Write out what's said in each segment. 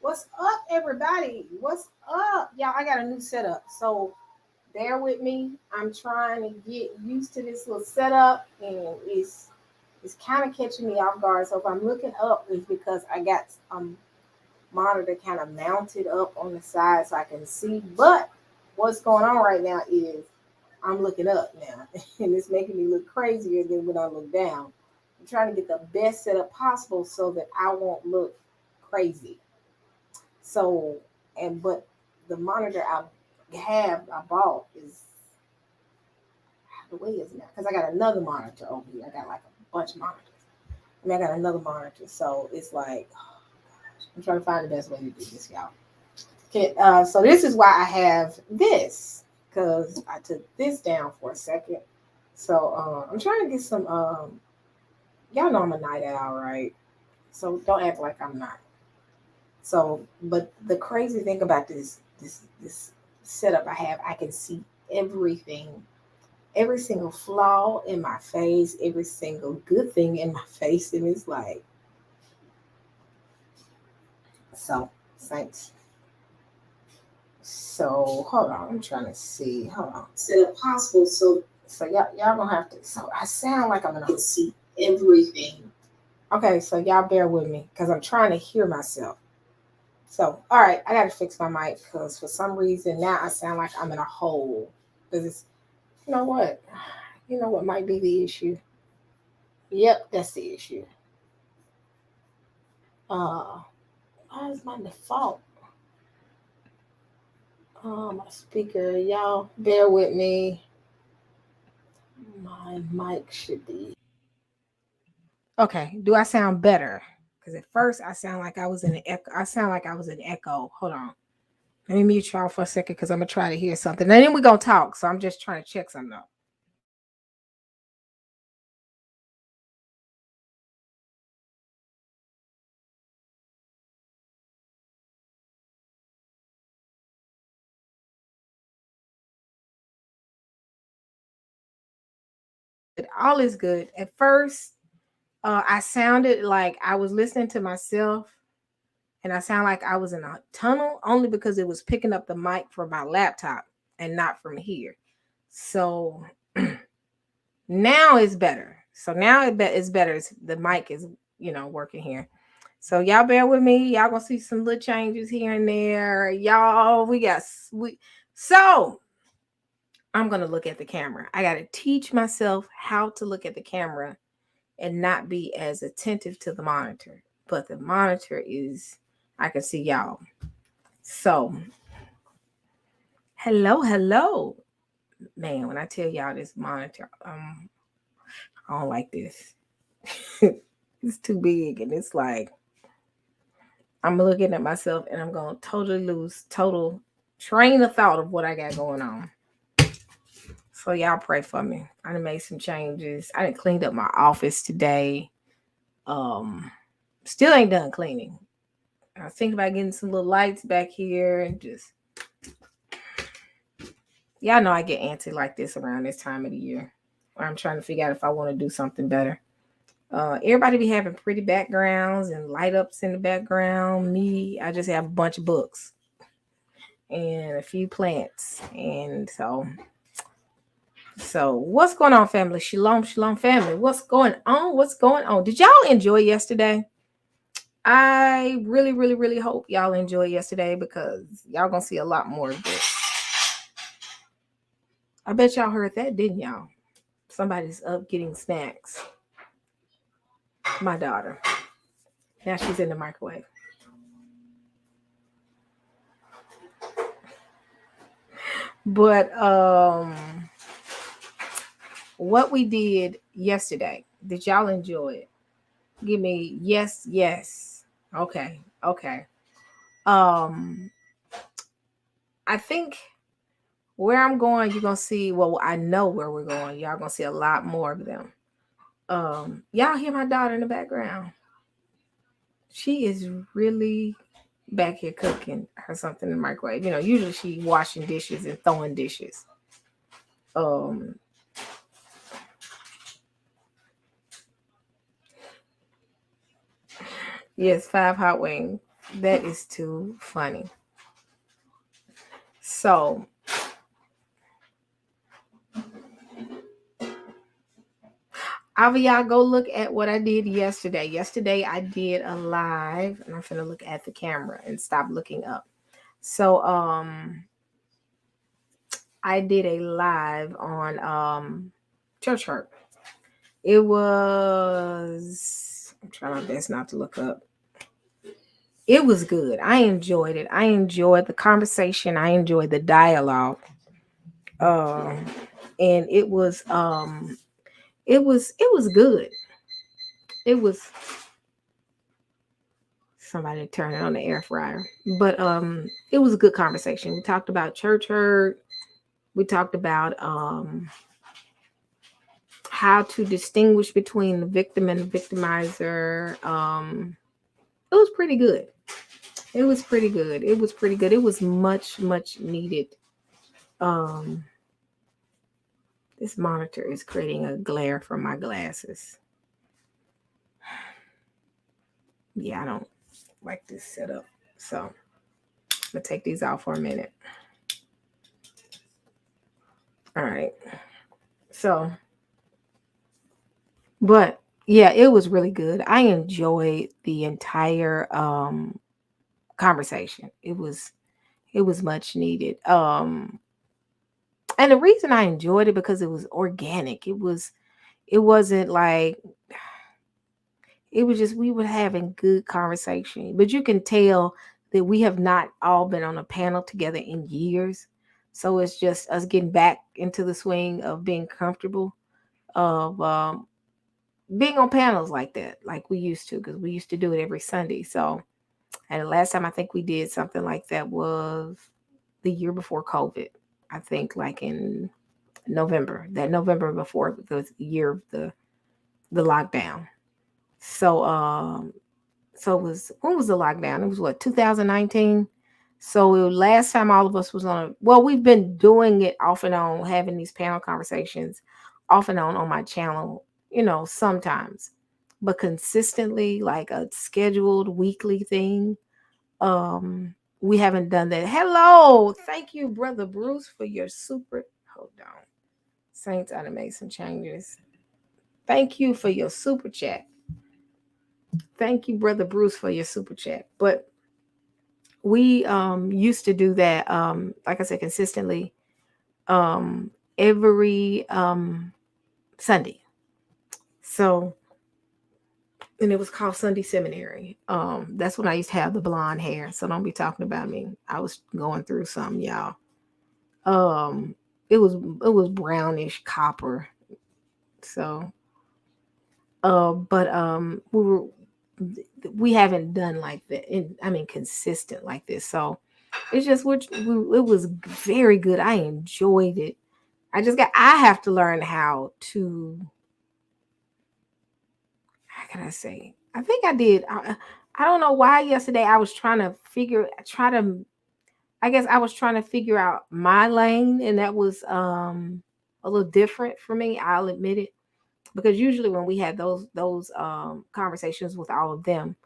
What's up, everybody? What's up? Y'all, I got a new setup. So bear with me. I'm trying to get used to this little setup and it's kind of catching me off guard. So if I'm looking up, it's because I got monitor kind of mounted up on the side so I can see. But what's going on right now is I'm looking up now, and it's making me look crazier than when I look down. I'm trying to get the best setup possible so that I won't look crazy. So, but the monitor I bought is the way is now because I got another monitor over here. I got like a bunch of monitors. I got another monitor, so it's like I'm trying to find the best way to do this, y'all. Okay, so this is why I have this because I took this down for a second. So I'm trying to get some. Y'all know I'm a night owl, right? So don't act like I'm not. So, but the crazy thing about this setup I have, I can see everything, every single flaw in my face, every single good thing in my face, and it's like so. Thanks. So hold on, I'm trying to see. Hold on, set it possible. So y'all gonna have to. So I sound like I'm gonna see everything. Okay, so y'all bear with me because I'm trying to hear myself. So, all right, I got to fix my mic because for some reason now I sound like I'm in a hole. Because it's, you know what? You know what might be the issue? Yep, that's the issue. Why is my default? My speaker, y'all bear with me. My mic should be okay. Do I sound better? Because at first I sound like I was in an echo. I sound like I was in echo. Hold on. Let me mute y'all for a second because I'm gonna try to hear something. And then we're gonna talk. So I'm just trying to check something out. All is good. At first, I sounded like I was listening to myself, and I sound like I was in a tunnel only because it was picking up the mic from my laptop and not from here. So now it's better. So now it's better. The mic is working here. So y'all bear with me. Y'all gonna see some little changes here and there. Y'all, we so I'm gonna look at the camera. I gotta teach myself how to look at the camera and not be as attentive to the monitor. But the monitor is, I can see y'all. So, hello. Man, when I tell y'all this monitor, I don't like this. It's too big and it's like, I'm looking at myself and I'm going to totally lose total train of thought of what I got going on. So y'all pray for me. I done made some changes. I done cleaned up my office today. Still ain't done cleaning. I was thinking about getting some little lights back here and just y'all know I get antsy like this around this time of the year. I'm trying to figure out if I want to do something better. Everybody be having pretty backgrounds and light ups in the background. Me, I just have a bunch of books and a few plants. And so what's going on, family? Shalom, family. What's going on? What's going on? Did y'all enjoy yesterday? I really, really, really hope y'all enjoyed yesterday because y'all gonna see a lot more of this. I bet y'all heard that, didn't y'all? Somebody's up getting snacks. My daughter. Now she's in the microwave. But what we did yesterday, did y'all enjoy it? Give me yes. Okay. Um I think where I'm going, you're gonna see, well, I know where we're going. Y'all gonna see a lot more of them. Y'all hear my daughter in the background. She is really back here cooking her something in the microwave. Usually she washing dishes and throwing dishes. Um yes, 5 hot wings. That is too funny. So y'all go look at what I did yesterday. Yesterday I did a live, and I'm finna look at the camera and stop looking up. So I did a live on church hurt. It was, I'm trying my best not to look up. It was good. I enjoyed it. I enjoyed the conversation. I enjoyed the dialogue. And it was good. It was, somebody turning on the air fryer. But it was a good conversation. We talked about church hurt. We talked about how to distinguish between the victim and the victimizer. It was pretty good. It was pretty good. It was pretty good. It was much, much needed. Um, this monitor is creating a glare from my glasses. Yeah, I don't like this setup. So I'm gonna take these out for a minute. All right. So, but yeah, it was really good. I enjoyed the entire conversation. It was much needed. And the reason I enjoyed it because it was organic. It wasn't like, it was just, we were having good conversation. But you can tell that we have not all been on a panel together in years. So it's just us getting back into the swing of being comfortable, of being on panels like that, like we used to, because we used to do it every Sunday. So, and the last time I think we did something like that was the year before COVID. I think like in November, that November before the year of the lockdown. So so it was, when was the lockdown? It was what, 2019. So last time all of us was on a, well, we've been doing it off and on, having these panel conversations off and on my channel, sometimes, but consistently, like a scheduled weekly thing. We haven't done that. Hello, thank you, brother Bruce, for your super. Hold on, Saints, I done made some changes. Thank you for your super chat. Thank you, brother Bruce, for your super chat. But we used to do that, like I said, consistently, um every Sunday. So, and it was called Sunday Seminary. That's when I used to have the blonde hair. So don't be talking about me. I was going through something, y'all. Um, it was brownish copper. So, but we haven't done like that. I mean, consistent like this. So it's just, it was very good. I enjoyed it. I have to learn how to, how can I say? I think I did. I don't know why yesterday I was I guess I was trying to figure out my lane, and that was a little different for me. I'll admit it, because usually when we had those conversations with all of them,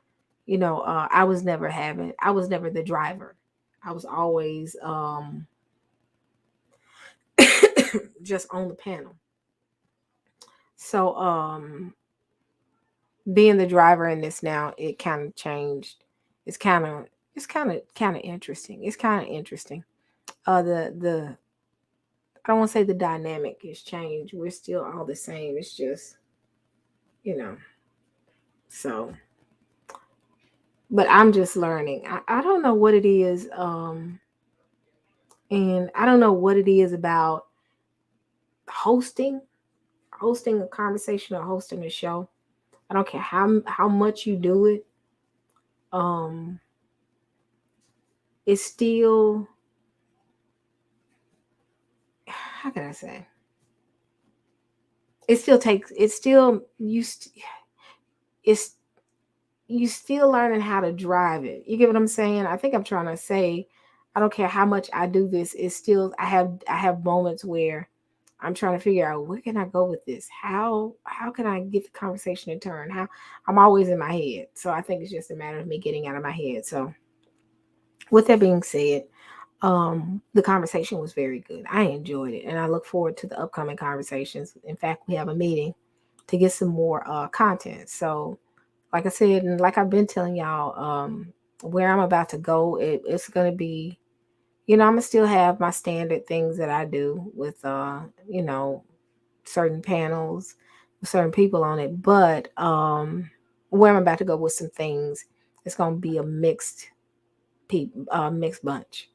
I was never the driver. I was always just on the panel. So being the driver in this now, it kind of changed. It's kind of interesting. It's kind of interesting. The I don't want to say the dynamic has changed. We're still all the same. It's just, you know. So, but I'm just learning. I don't know what it is, and I don't know what it is about hosting, hosting a conversation or hosting a show. I don't care how much you do it. Um, it's still, how can I say? It still takes. It still it's you still learning how to drive it. You get what I'm saying? I think I'm trying to say, I don't care how much I do this. It's still, I have moments where I'm trying to figure out where can I go with this? How can I get the conversation to turn? How I'm always in my head. So I think it's just a matter of me getting out of my head. So with that being said, the conversation was very good. I enjoyed it and I look forward to the upcoming conversations. In fact, we have a meeting to get some more content. So like I said, and like I've been telling y'all, where I'm about to go, it's gonna be, I'm gonna still have my standard things that I do with you know, certain panels, with certain people on it, but where I'm about to go with some things, it's gonna be a mixed bunch.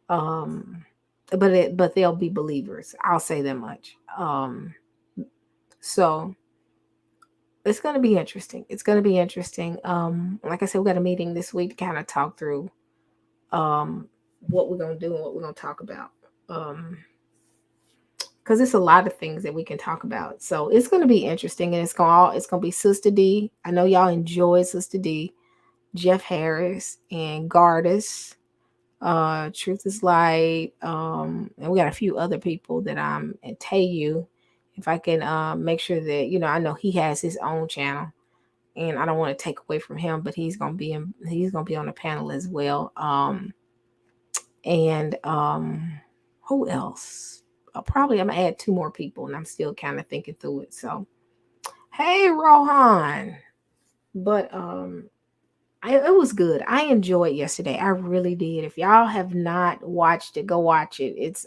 Um, but they'll be believers. I'll say that much. So it's gonna be interesting. It's gonna be interesting. Like I said, we got a meeting this week to kind of talk through um what we're gonna do and what we're gonna talk about. Because it's a lot of things that we can talk about. So it's gonna be interesting, and it's gonna be Sister D. I know y'all enjoy Sister D, Jeff Harris, and Gardis. Truth is Light, and we got a few other people that and Tayu. If I can make sure that I know he has his own channel, and I don't want to take away from him, but he's gonna be on the panel as well. And who else? Probably I'm gonna add two more people, and I'm still kind of thinking through it. So, hey, Rohan, but it was good. I enjoyed yesterday. I really did. If y'all have not watched it, go watch it. It's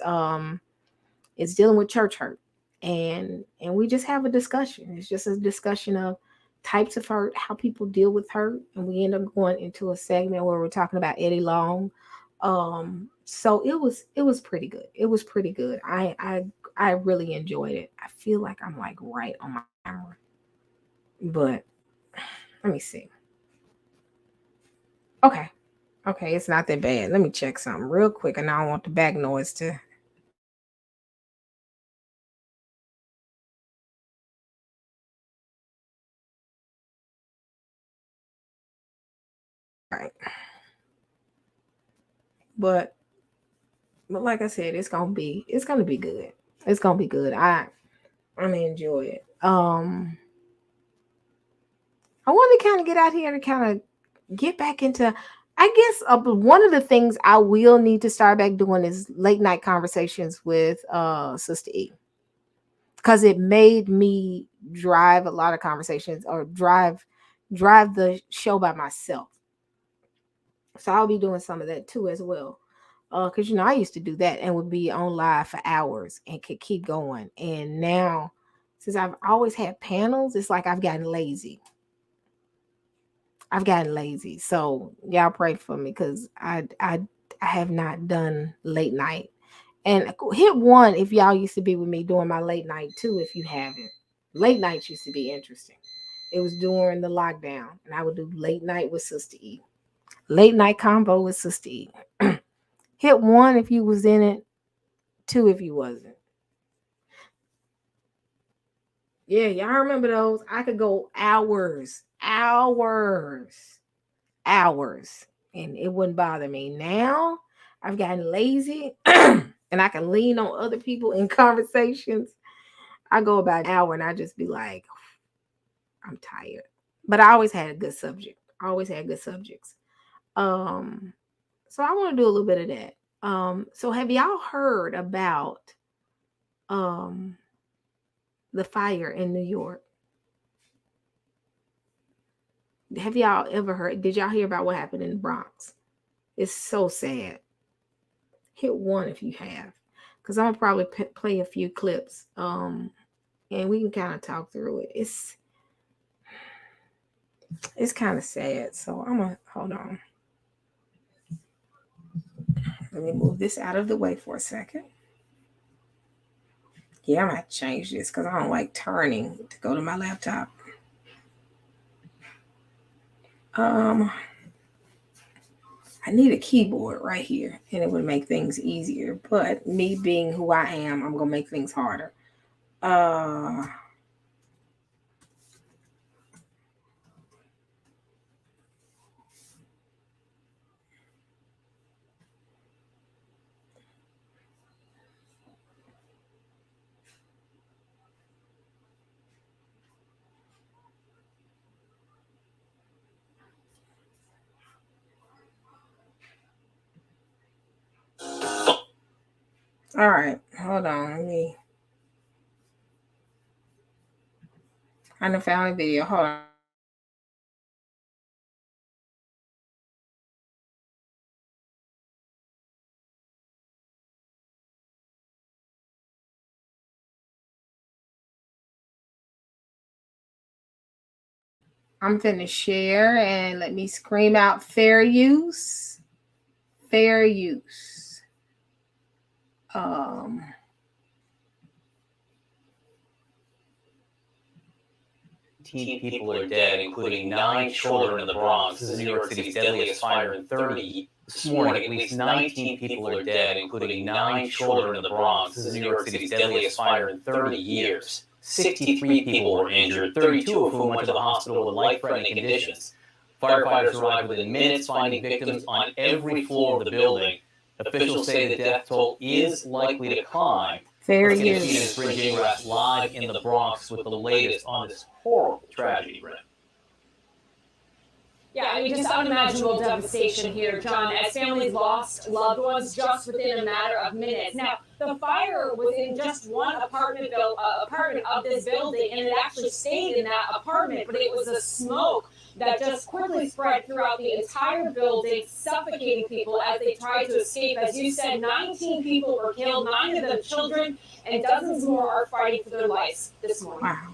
dealing with church hurt, and we just have a discussion. It's just a discussion of types of hurt, how people deal with hurt, and we end up going into a segment where we're talking about Eddie Long. So it was pretty good. It was pretty good. I really enjoyed it. I feel like I'm like right on my camera, but let me see. Okay, okay, it's not that bad. Let me check something real quick, and I don't want the back noise to. Right, but like I said, it's gonna be good. It's gonna be good. I'm gonna enjoy it. I want to kind of get out here and kind of get back into. I guess one of the things I will need to start back doing is late night conversations with Sister E, because it made me drive a lot of conversations or drive the show by myself. So I'll be doing some of that too as well. Because I used to do that and would be on live for hours and could keep going. And now, since I've always had panels, it's like I've gotten lazy. I've gotten lazy. So y'all pray for me because I have not done late night. And hit one if y'all used to be with me doing my late night too. If you haven't, late nights used to be interesting. It was during the lockdown, and I would do late night with Sister E. Late night combo with Sister E. Hit one if you was in it, two if you wasn't. Yeah, y'all remember those? I could go hours, and it wouldn't bother me. Now I've gotten lazy, and I can lean on other people in conversations. I go about an hour, and I just be like, I'm tired. But I always had a good subject. I always had good subjects. Um, so I want to do a little bit of that. So have y'all heard about um the fire in New York? Have y'all ever heard? Did y'all hear about what happened in the Bronx? It's so sad. Hit one if you have, because I'm gonna probably play a few clips. And we can kind of talk through it. It's kind of sad. So I'm gonna hold on. Let me move this out of the way for a second. Yeah, I'm gonna have to change this because I don't like turning to go to my laptop. Um, I need a keyboard right here, and it would make things easier. But me being who I am, I'm gonna make things harder. Uh, All right, hold on. I done found a video. Hold on. I'm finna share and let me scream out fair use. Fair use. Um, 19 people are dead, including 9 children in the Bronx. This is New York City's deadliest fire in 30. This morning, at least 19 people are dead, including 9 children in the Bronx. This is New York City's deadliest fire in 30 years. 63 people were injured, 32 of whom went to the hospital with life-threatening conditions. Firefighters arrived within minutes, finding victims on every floor of the building. Officials say the death toll is likely to climb. fair Let's get use. CNN's Bryn Gingras live in the Bronx with the latest on this horrible tragedy, Bryn. Yeah, I mean, just unimaginable devastation here, John, as families lost loved ones just within a matter of minutes. Now, the fire was in just one apartment of this building, and it actually stayed in that apartment, but it was a smoke that just quickly spread throughout the entire building, suffocating people as they tried to escape. As you said, 19 people were killed, 9 of them children, and dozens more are fighting for their lives this morning. Wow.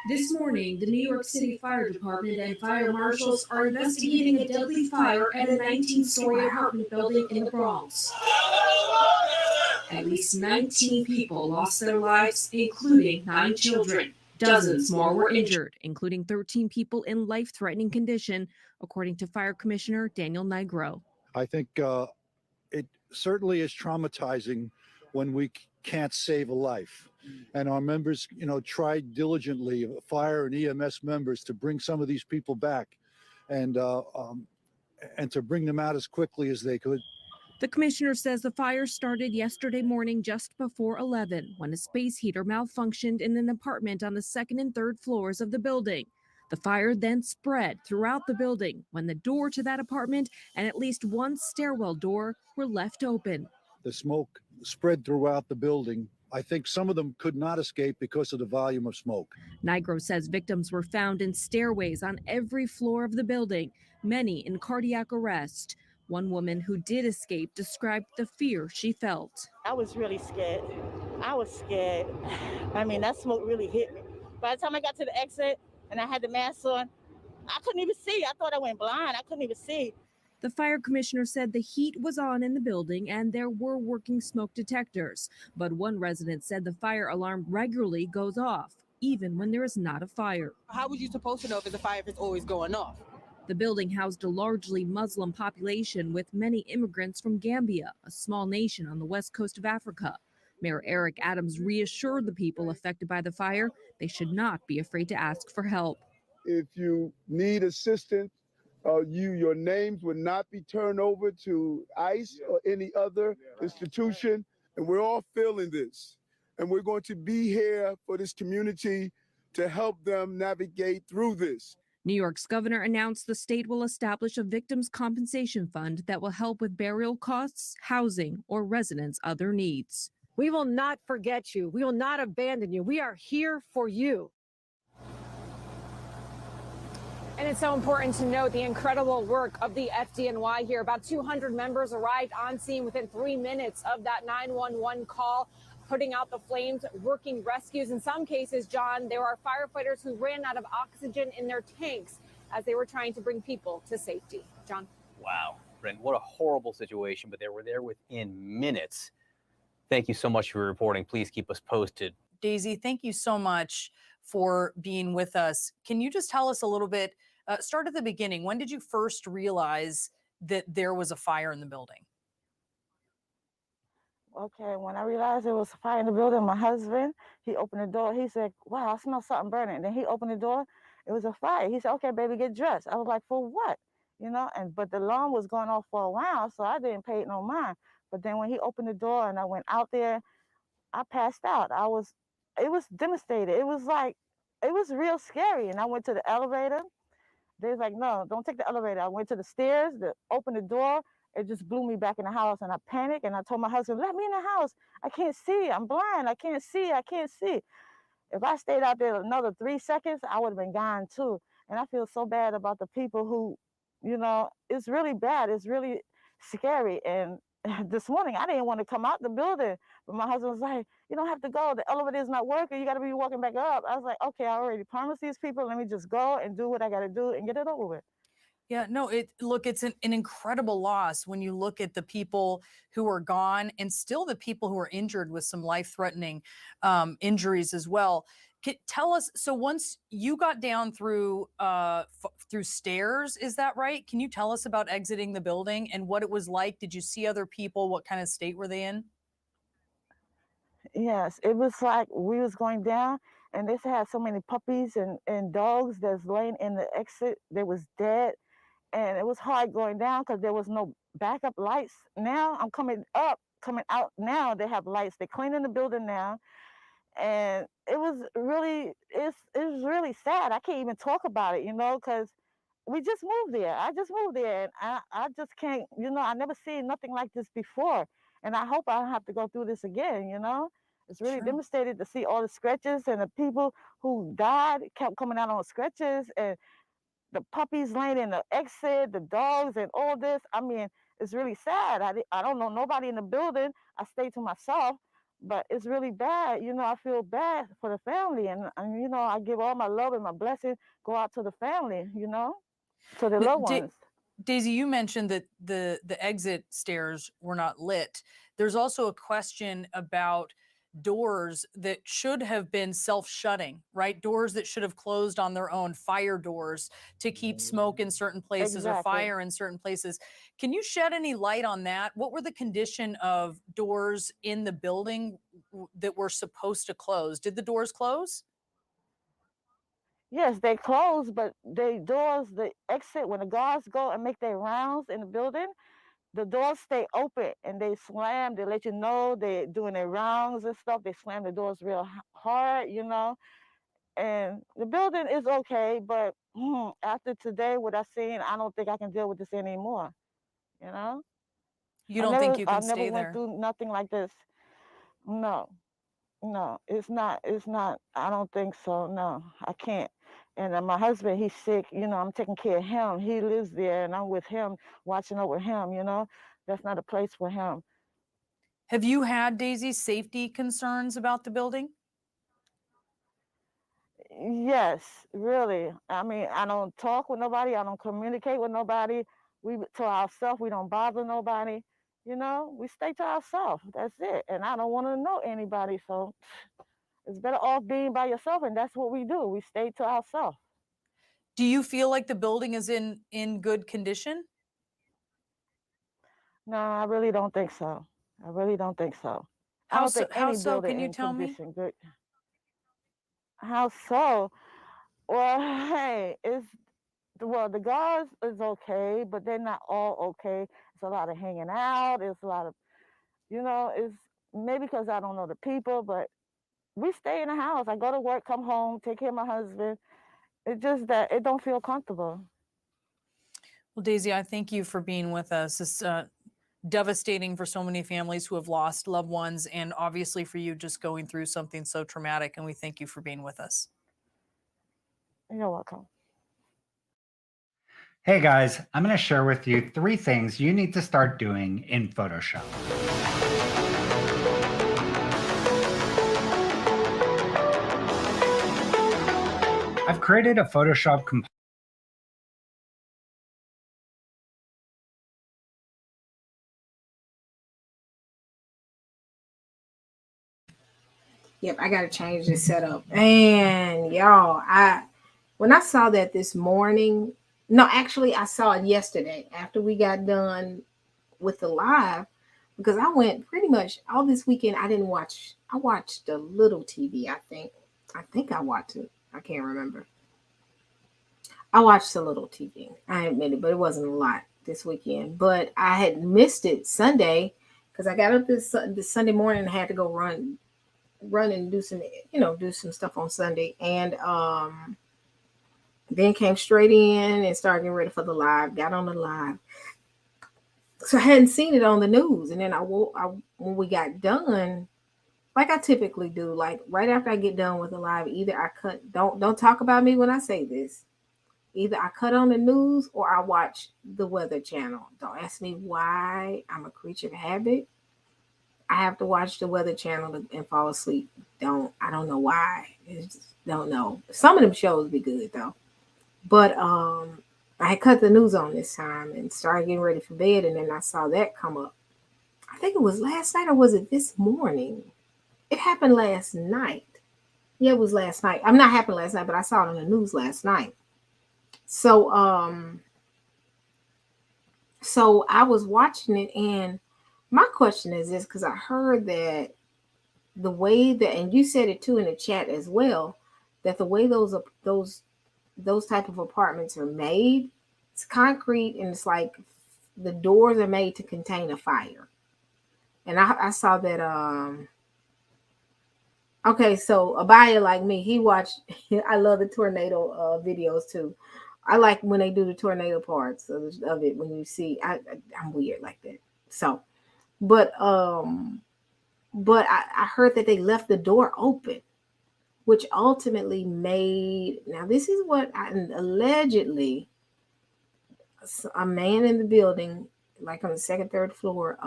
This morning, the New York City Fire Department and fire marshals are investigating a deadly fire at a 19-story apartment building in the Bronx. At least 19 people lost their lives, including 9 children. Dozens more were injured, including 13 people in life-threatening condition, according to Fire Commissioner Daniel Nigro. I think it certainly is traumatizing when we can't save a life. And our members, tried diligently, fire and EMS members, to bring some of these people back and to bring them out as quickly as they could. The commissioner says the fire started yesterday morning just before 11 when a space heater malfunctioned in an apartment on the second and third floors of the building. The fire then spread throughout the building when the door to that apartment and at least one stairwell door were left open. The smoke spread throughout the building. I think some of them could not escape because of the volume of smoke. Nigro says victims were found in stairways on every floor of the building, many in cardiac arrest. One woman who did escape described the fear she felt. I was really scared. I was scared. I mean, that smoke really hit me. By the time I got to the exit and I had the mask on, I couldn't even see. I thought I went blind. I couldn't even see. The fire commissioner said the heat was on in the building and there were working smoke detectors. But one resident said the fire alarm regularly goes off, even when there is not a fire. How was you supposed to know if it's a fire if it's always going off? The building housed a largely Muslim population with many immigrants from Gambia, a small nation on the west coast of Africa. Mayor Eric Adams reassured the people affected by the fire they should not be afraid to ask for help. If you need assistance, your names would not be turned over to ICE or any other institution. And we're all feeling this. And we're going to be here for this community to help them navigate through this. New York's governor announced the state will establish a victims' compensation fund that will help with burial costs, housing, or residents' other needs. We will not forget you. We will not abandon you. We are here for you. And it's so important to note the incredible work of the FDNY here. About 200 members arrived on scene within 3 minutes of that 911 call, putting out the flames, working rescues. In some cases, John, there are firefighters who ran out of oxygen in their tanks as they were trying to bring people to safety. John. Wow, Brent, what a horrible situation, but they were there within minutes. Thank you so much for reporting. Please keep us posted. Daisy, thank you so much for being with us. Can you just tell us a little bit, start at the beginning. When did you first realize that there was a fire in the building? Okay, when I realized there was a fire in the building, my husband, he opened the door. He said, wow, I smell something burning. And then he opened the door. It was a fire. He said, okay, baby, get dressed. I was like, for what? But the alarm was going off for a while, so I didn't pay it no mind. But then when he opened the door and I went out there, I passed out. It was devastated. It was real scary. And I went to the elevator. They was like, no, don't take the elevator. I went to the stairs, opened the door, it just blew me back in the house, and I panicked, and I told my husband, let me in the house. I can't see. I'm blind. I can't see. I can't see. If I stayed out there another 3 seconds, I would have been gone too. And I feel so bad about the people who, it's really bad. It's really scary. And this morning, I didn't want to come out the building, but my husband was like, you don't have to go. The elevator is not working. You got to be walking back up. I was like, okay, I already promised these people. Let me just go and do what I got to do and get it over with. Yeah, no, it's an incredible loss when you look at the people who are gone and still the people who are injured with some life-threatening injuries as well. Tell us, so once you got down through through stairs, is that right? Can you tell us about exiting the building and what it was like? Did you see other people? What kind of state were they in? Yes, it was like we was going down, and they had so many puppies and dogs that's laying in the exit. They was dead. And it was hard going down because there was no backup lights. Now I'm coming out now. They have lights. They're cleaning the building now, and it was really sad. I can't even talk about it, because we just moved there. I just moved there, and I just can't. I never seen nothing like this before, and I hope I don't have to go through this again. It's really Sure. devastated to see all the scratches, and the people who died kept coming out on scratches, and the puppies laying in the exit, the dogs, and all this. I mean, it's really sad. I don't know nobody in the building. I stay to myself, but it's really bad. I feel bad for the family, and I give all my love and my blessing go out to the family. To the loved ones. Daisy, you mentioned that the exit stairs were not lit. There's also a question about doors that should have been self-shutting, right? Doors that should have closed on their own, fire doors to keep smoke in certain places or fire in certain places. Can you shed any light on that? What were the condition of doors in the building that were supposed to close? Did the doors close? Yes, they close, but the exit, when the guards go and make their rounds in the building, the doors stay open and they slam. They let you know they're doing their rounds and stuff. They slam the doors real hard, And the building is okay, but after today, what I've seen, I don't think I can deal with this anymore. You don't think you can I never stay went there? through nothing like this. No, no, it's not. It's not. I don't think so. No, I can't. And my husband, he's sick. I'm taking care of him. He lives there, and I'm with him, watching over him. That's not a place for him. Have you had, Daisy, safety concerns about the building? Yes, really. I mean, I don't talk with nobody. I don't communicate with nobody. We to ourselves. We don't bother nobody. We stay to ourselves. That's it. And I don't want to know anybody. So it's better off being by yourself. And that's what we do. We stay to ourselves. Do you feel like the building is in good condition? No, I really don't think so. I really don't think so. I don't think any building Can you in tell me? condition good. How so? Well, hey, the guards is okay, but they're not all okay. It's a lot of hanging out. It's a lot of, it's maybe because I don't know the people, but we stay in the house. I go to work, come home, take care of my husband. It's just that it don't feel comfortable. Well, Daisy, I thank you for being with us. It's devastating for so many families who have lost loved ones, and obviously for you just going through something so traumatic. And we thank you for being with us. You're welcome. Hey guys, I'm going to share with you 3 things you need to start doing in Photoshop. I've created a Photoshop component. Yep, I gotta change this setup. And y'all, when I saw that this morning, no, actually I saw it yesterday after we got done with the live, because I went pretty much all this weekend. I watched a little TV. I think I watched it. I can't remember. I watched a little TV. I admit it, but it wasn't a lot this weekend. But I had missed it Sunday because I got up this Sunday morning and had to go run and do some stuff on Sunday, and then came straight in and started getting ready for the live. Got on the live, So I hadn't seen it on the news. And then when we got done, like I typically do, like right after I get done with the live, either I cut, don't talk about me when I say this. Either I cut on the news or I watch the Weather Channel. Don't ask me why. I'm a creature of habit. I have to watch the Weather Channel and fall asleep. I don't know why. Don't know. Some of them shows be good though. But I had cut the news on this time and started getting ready for bed, and then I saw that come up. I think it was last night or was it this morning? It happened last night. Yeah, it was last night. I'm not happened last night, but I saw it on the news last night. So so I was watching it, and my question is this, because I heard that the way that, and you said it too in the chat as well, that the way those type of apartments are made, it's concrete, and it's like the doors are made to contain a fire. And I saw that okay, so Abaya, like me, he watched I love the tornado videos too. I like when they do the tornado parts of it, when you see I'm weird like that. So but I heard that they left the door open, which ultimately made, now this is what allegedly a man in the building, like on the second, third floor,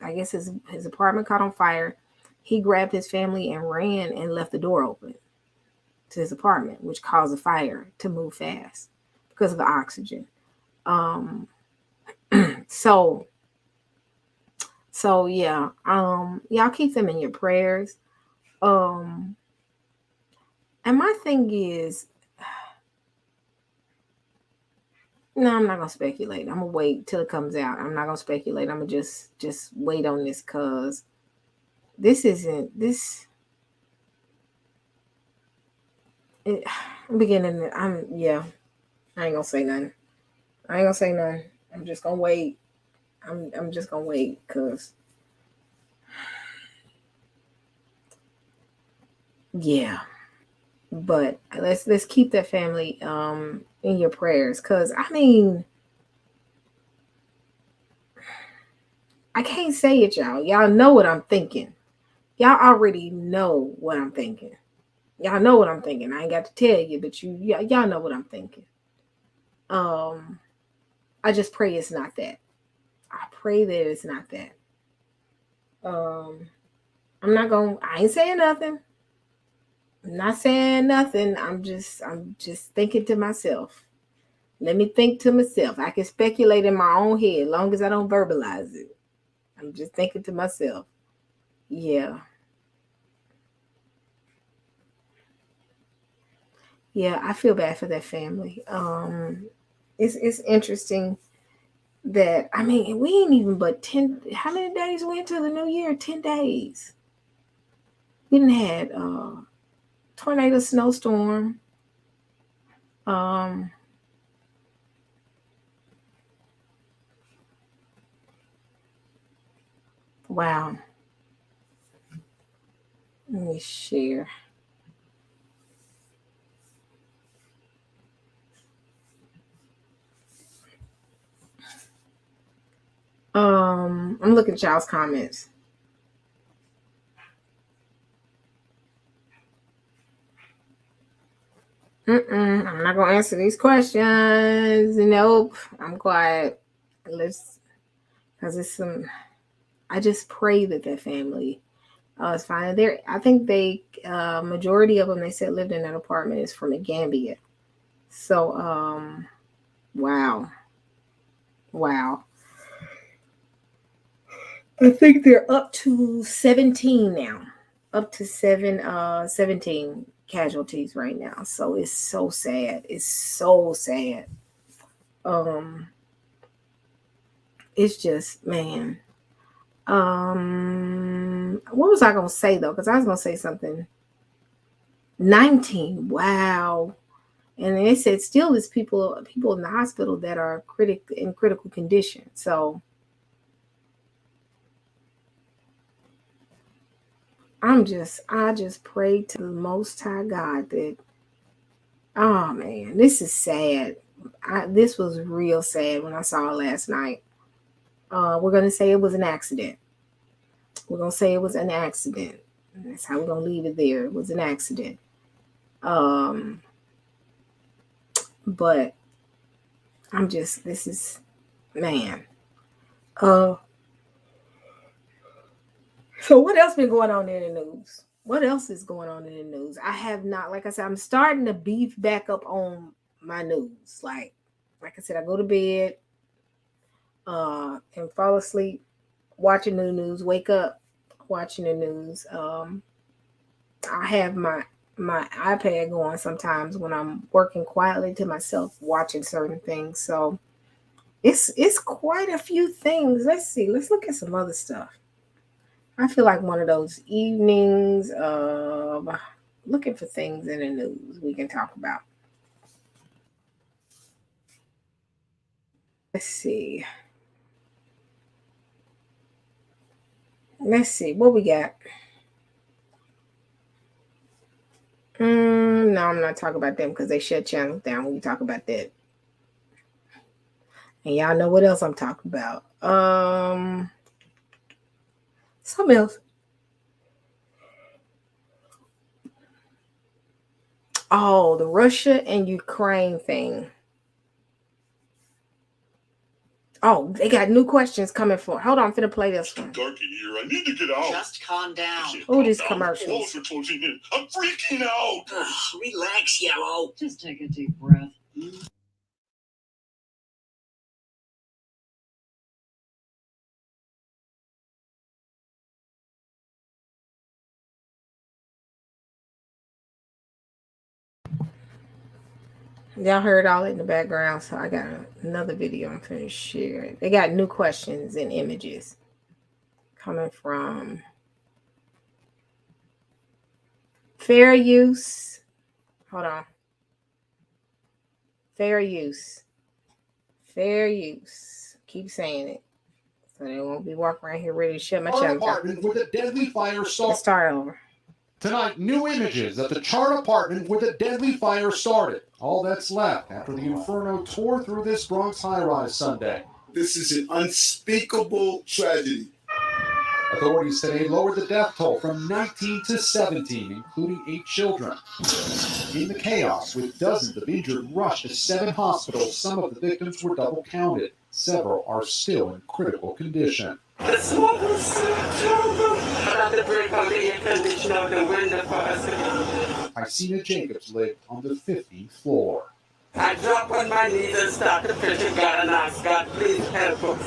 I guess his apartment caught on fire. He grabbed his family and ran and left the door open to his apartment, which caused the fire to move fast because of the oxygen. So yeah, y'all keep them in your prayers. And my thing is, no, I'm not gonna speculate. I'm gonna wait till it comes out. I'm not gonna speculate. I'm gonna just wait on this, cause this isn't this. I'm beginning. Yeah. I ain't gonna say nothing. I ain't gonna say nothing. I'm just gonna wait. I'm just gonna wait, cause yeah. But let's keep that family in your prayers, cause I mean, I can't say it, y'all. Y'all know what I'm thinking. Y'all already know what I'm thinking. Y'all know what I'm thinking. I ain't got to tell you, but y'all know what I'm thinking. I just pray it's not that. I pray that it's not that. I ain't saying nothing. I'm not saying nothing. I'm just thinking to myself. Let me think to myself. I can speculate in my own head as long as I don't verbalize it. I'm just thinking to myself. Yeah. Yeah, I feel bad for that family. It's interesting that, I mean, we ain't even but 10, how many days went to the new year? 10 days. We didn't had tornado, snowstorm. Wow. Let me share. I'm looking at y'all's comments. I'm not gonna answer these questions. Nope. I'm quiet. Because it's some. I just pray that family is fine. I think they majority of them, they said, lived in that apartment is from the Gambia. So wow. I think they're up to 17 now. Up to 17 casualties right now. So it's so sad. It's so sad. It's just, man. What was I gonna say though? Because I was gonna say something. 19. Wow. And they said still there's people in the hospital that are in critical condition. So I just pray to the Most High God that, oh man, this is sad. This was real sad when I saw it last night. We're going to say it was an accident. We're going to say it was an accident. That's how we're going to leave it there. It was an accident. But I'm just, this is, man. So what else been going on in the news? What else is going on in the news? I have not, like I said, I'm starting to beef back up on my news. Like I said, I go to bed and fall asleep watching the news, wake up watching the news. I have my iPad going sometimes when I'm working quietly to myself, watching certain things. So it's quite a few things. Let's see. Let's look at some other stuff. I feel like one of those evenings of looking for things in the news we can talk about. Let's see. What we got. No, I'm not talking about them because they shut channels down when we talk about that. And y'all know what else I'm talking about. Something else. Oh, the Russia and Ukraine thing. Oh, they got new questions coming for. Hold on, I'm finna play this one. Dark in here. I need to get out. Just calm down. Oh, these commercials. Walls are closing in. I'm freaking out. Relax, Yellow. Just take a deep breath. Y'all heard all in the background, so I got another video I'm finna share. They got new questions and images coming from fair use. Hold on. Fair use. Fair use. Keep saying it. So they won't be walking around here ready to shut my channel down. Apartment with a deadly fire started. Let's start over. Tonight, new images of the charred apartment where the deadly fire started. All that's left after the inferno tore through this Bronx high-rise Sunday. This is an unspeakable tragedy. Authorities today lowered the death toll from 19 to 17, including 8 children. In the chaos, with dozens of injured rushed to 7 hospitals, some of the victims were double counted. Several are still in critical condition. The smoke was so terrible. I had to break on the air conditioner out the window for a second. Icena Jacobs lived on the 15th floor. I dropped on my knees and started to pray to God and asked God, please help us.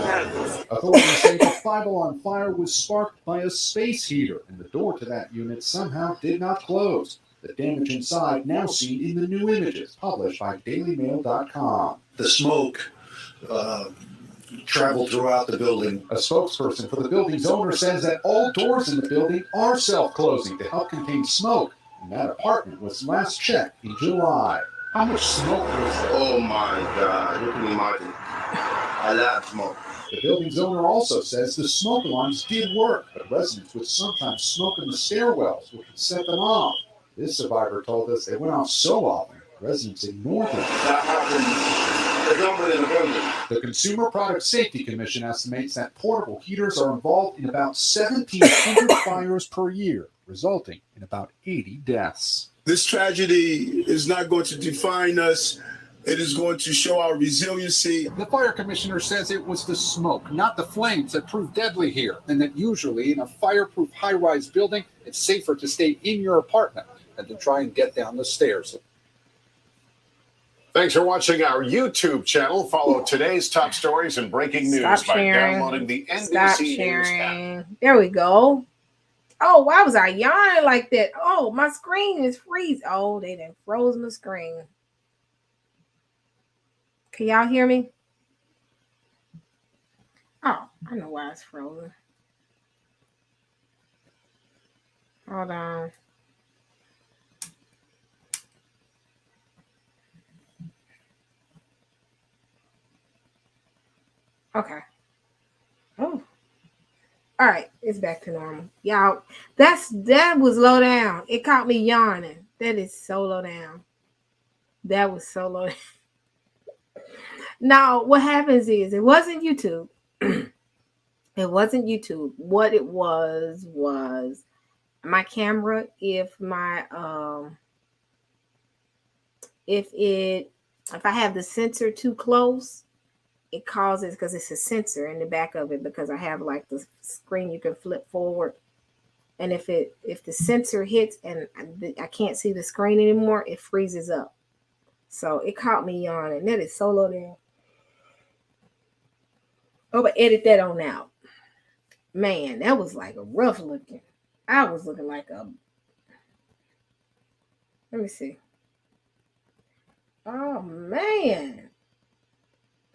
Help us. Authorities say the 5-alarm fire was sparked by a space heater, and the door to that unit somehow did not close. The damage inside now seen in the new images published by DailyMail.com. The smoke traveled throughout the building. A spokesperson for the building's owner says that all doors in the building are self-closing to help contain smoke, and that apartment was last checked in July. How much smoke was there? Oh my God, you can imagine. A lot of smoke. The building's owner also says the smoke alarms did work, but residents would sometimes smoke in the stairwells, which would set them off. This survivor told us they went off so often, residents ignored them. That happened in the building. The Consumer Product Safety Commission estimates that portable heaters are involved in about 1,700 fires per year, resulting in about 80 deaths. This tragedy is not going to define us. It is going to show our resiliency. The fire commissioner says it was the smoke, not the flames, that proved deadly here, and that usually in a fireproof high-rise building, it's safer to stay in your apartment than to try and get down the stairs. Thanks for watching our YouTube channel. Follow today's top stories and breaking news by downloading the NBC News app. There we go. Oh, why was I yawning like that? Oh, my screen is freezing. Oh, they done froze my screen. Can y'all hear me? Oh, I know why it's frozen. Hold on. Okay. Oh. All right, it's back to normal. Y'all, that was low down. It caught me yawning. That is so low down. That was so low down. Now, what happens is it wasn't YouTube. It wasn't YouTube. What it was my camera. If I have the sensor too close, it causes, because it's a sensor in the back of it, because I have like the screen you can flip forward. And if the sensor hits and I can't see the screen anymore, it freezes up. So it caught me yawning. That is so low down. Oh, but edit that on out. Man, that was like a rough looking. I was looking like a. Let me see. Oh man.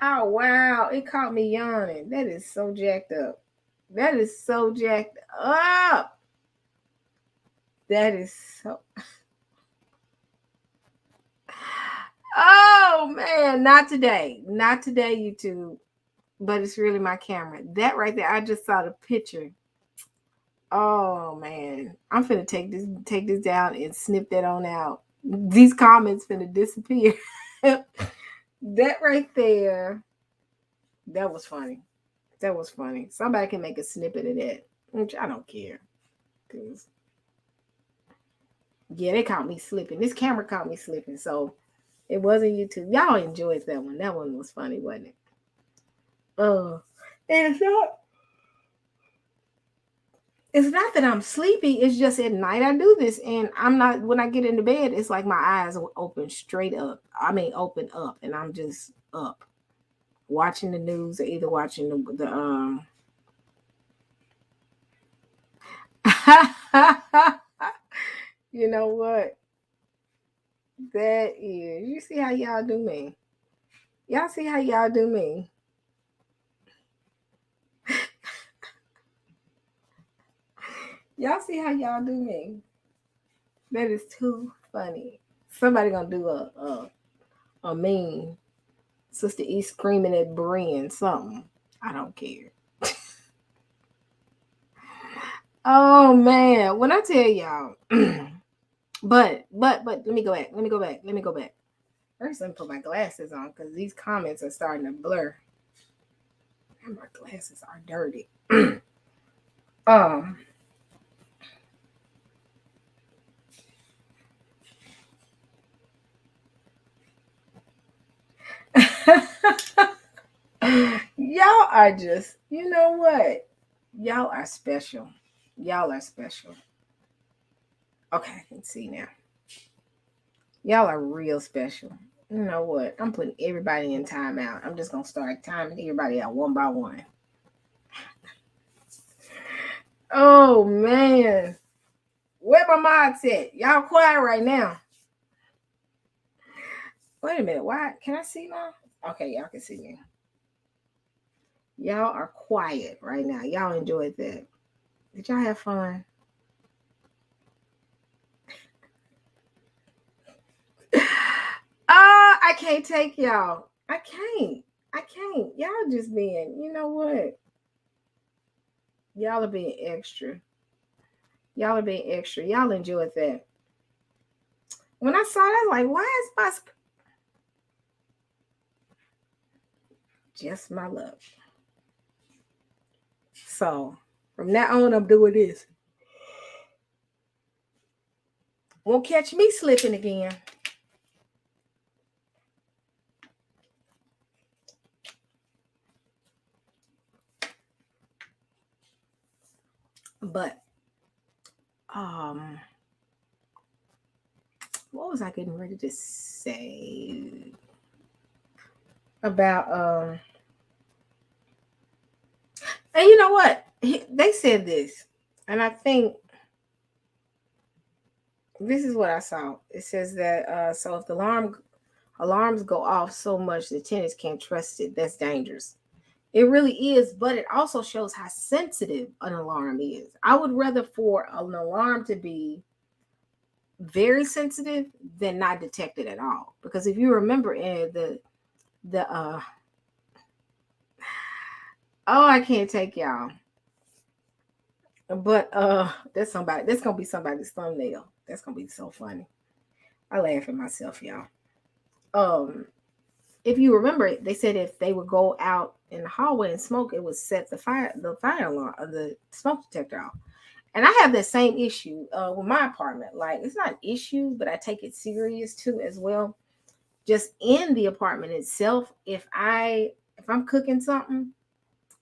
Oh wow. It caught me yawning. That is so jacked up. That is so jacked up. That is so. Oh man, not today. Not today, YouTube. But it's really my camera. That right there, I just saw the picture. Oh man. I'm finna take this down and snip that on out. These comments finna disappear. That right there. That was funny. That was funny. Somebody can make a snippet of that. Which I don't care. Cause yeah, they caught me slipping. This camera caught me slipping. So it wasn't YouTube. Y'all enjoyed that one. That one was funny, wasn't it? And it's not that I'm sleepy. It's just at night I do this, and I'm not. When I get into bed, it's like my eyes are open straight up. I mean, open up, and I'm just up, watching the news, or either watching the You know what? That is. You see how y'all do me? Y'all see how y'all do me? Y'all see how y'all do me? That is too funny. Somebody gonna do a meme. Sister E screaming at Brian something. I don't care. Oh man, when I tell y'all, but let me go back. First, let me put my glasses on because these comments are starting to blur. And my glasses are dirty. Y'all are just, you know what? Y'all are special. Y'all are special. Okay, I can see now. Y'all are real special. You know what? I'm putting everybody in timeout. I'm just going to start timing everybody out one by one. Oh, man. Where my mods at? Y'all quiet right now. Wait a minute. Why? Can I see now? Okay, y'all can see me. Y'all are quiet right now. Y'all enjoyed that. Did y'all have fun? I can't take y'all. I can't. Y'all just being, you know what? Y'all are being extra. Y'all enjoyed that. When I saw that, I was like, why is my just my luck? So from now on, I'm doing this. Won't catch me slipping again. But what was I getting ready to say about and you know what? They said this, and I think this is what I saw. It says that so if the alarms go off so much the tenants can't trust it, that's dangerous. It really is, but it also shows how sensitive an alarm is. I would rather for an alarm to be very sensitive than not detected at all. Because if you remember in oh, I can't take y'all. But that's gonna be somebody's thumbnail. That's gonna be so funny. I laugh at myself, y'all. if you remember, they said if they would go out in the hallway and smoke, it would set the fire alarm of the smoke detector off. And I have that same issue with my apartment. Like, it's not an issue, but I take it serious too as well. Just in the apartment itself, if I'm cooking something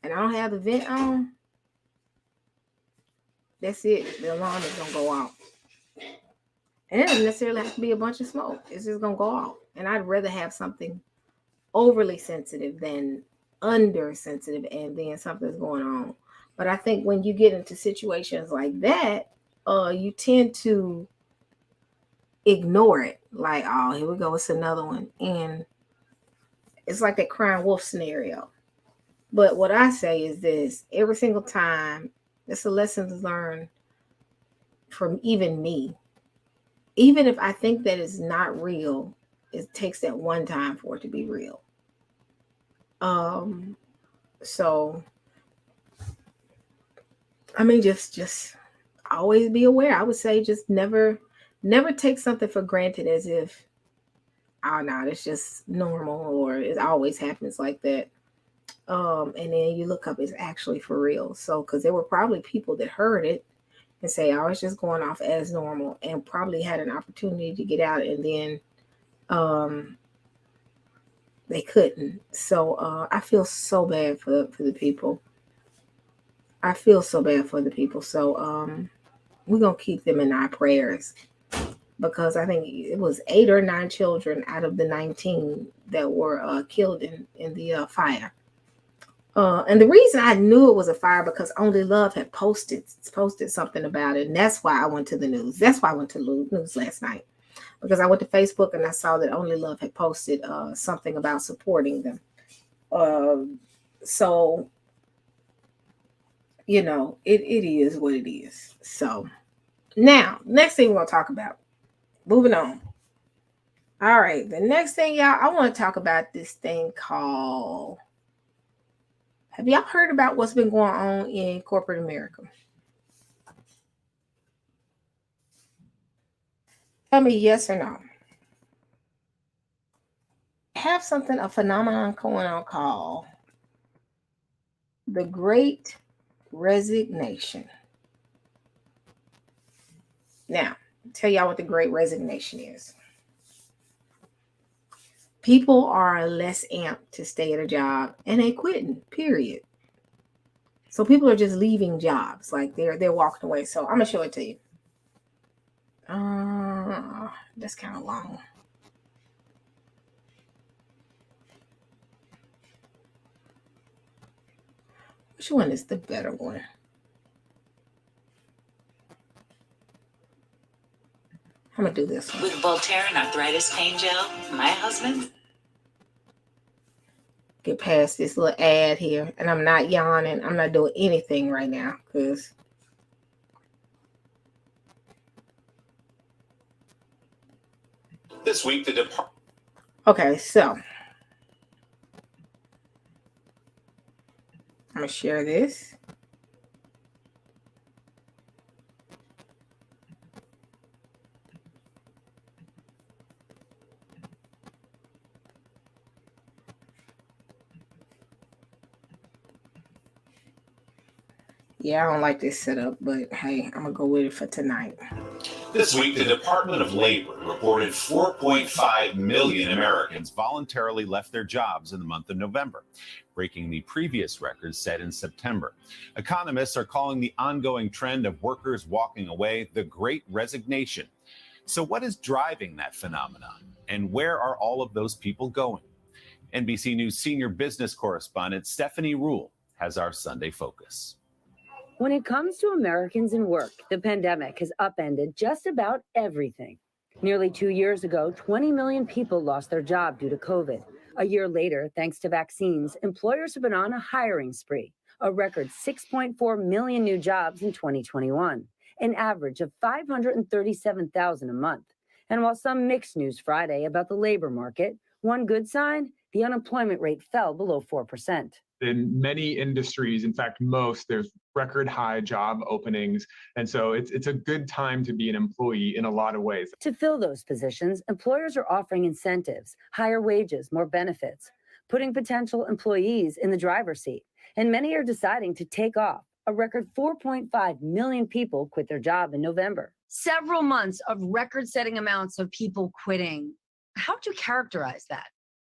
and I don't have the vent on, that's it. The alarm is gonna go off. And it doesn't necessarily have to be a bunch of smoke. It's just gonna go off. And I'd rather have something overly sensitive than under sensitive and then something's going on. But I think when you get into situations like that, you tend to ignore it. Like, oh, here we go, it's another one. And it's like that crying wolf scenario. But what I say is this: every single time, it's a lesson to learn from even me. Even if I think that it's not real, it takes that one time for it to be real. So I mean, just always be aware. I would say just never take something for granted as if, oh no, it's just normal or it always happens like that. And then you look up, it's actually for real. So, because there were probably people that heard it and say, oh, it's just going off as normal, and probably had an opportunity to get out, and then they couldn't. So I feel so bad for the people. I feel so bad for the people. So we're gonna keep them in our prayers, because I think it was 8 or 9 children out of the 19 that were killed in the fire. And the reason I knew it was a fire because Only Love had posted something about it, and that's why I went to the news. That's why I went to the news last night, because I went to Facebook and I saw that Only Love had posted something about supporting them. So you know, it is what it is. So now, next thing we're gonna talk about. Moving on. All right, the next thing, y'all, I want to talk about this thing called. Have y'all heard about what's been going on in corporate America? Tell me yes or no. I have a phenomenon going on called the Great Resignation. Now, I'll tell y'all what the Great Resignation is. People are less amped to stay at a job and they quitting, period. So people are just leaving jobs, like they're walking away. So I'm gonna show it to you. That's kind of long. Which one is the better one? I'm gonna do this one. With Voltaren Arthritis Pain Gel, my husband. Get past this little ad here, and I'm not yawning. I'm not doing anything right now because This week, the department. Okay, so I'm gonna share this. Yeah, I don't like this setup, but hey, I'm gonna go with it for tonight. This week, the Department of Labor reported 4.5 million Americans voluntarily left their jobs in the month of November, breaking the previous record set in September. Economists are calling the ongoing trend of workers walking away the Great Resignation. So what is driving that phenomenon, and where are all of those people going? NBC News senior business correspondent Stephanie Rule has our Sunday focus. When it comes to Americans and work, the pandemic has upended just about everything. Nearly 2 years ago, 20 million people lost their job due to COVID. A year later, thanks to vaccines, employers have been on a hiring spree, a record 6.4 million new jobs in 2021, an average of 537,000 a month. And while some mixed news Friday about the labor market, one good sign, the unemployment rate fell below 4%. In many industries, in fact, most, there's record high job openings. And so it's a good time to be an employee in a lot of ways. To fill those positions, employers are offering incentives, higher wages, more benefits, putting potential employees in the driver's seat. And many are deciding to take off. A record 4.5 million people quit their job in November. Several months of record-setting amounts of people quitting. How would you characterize that?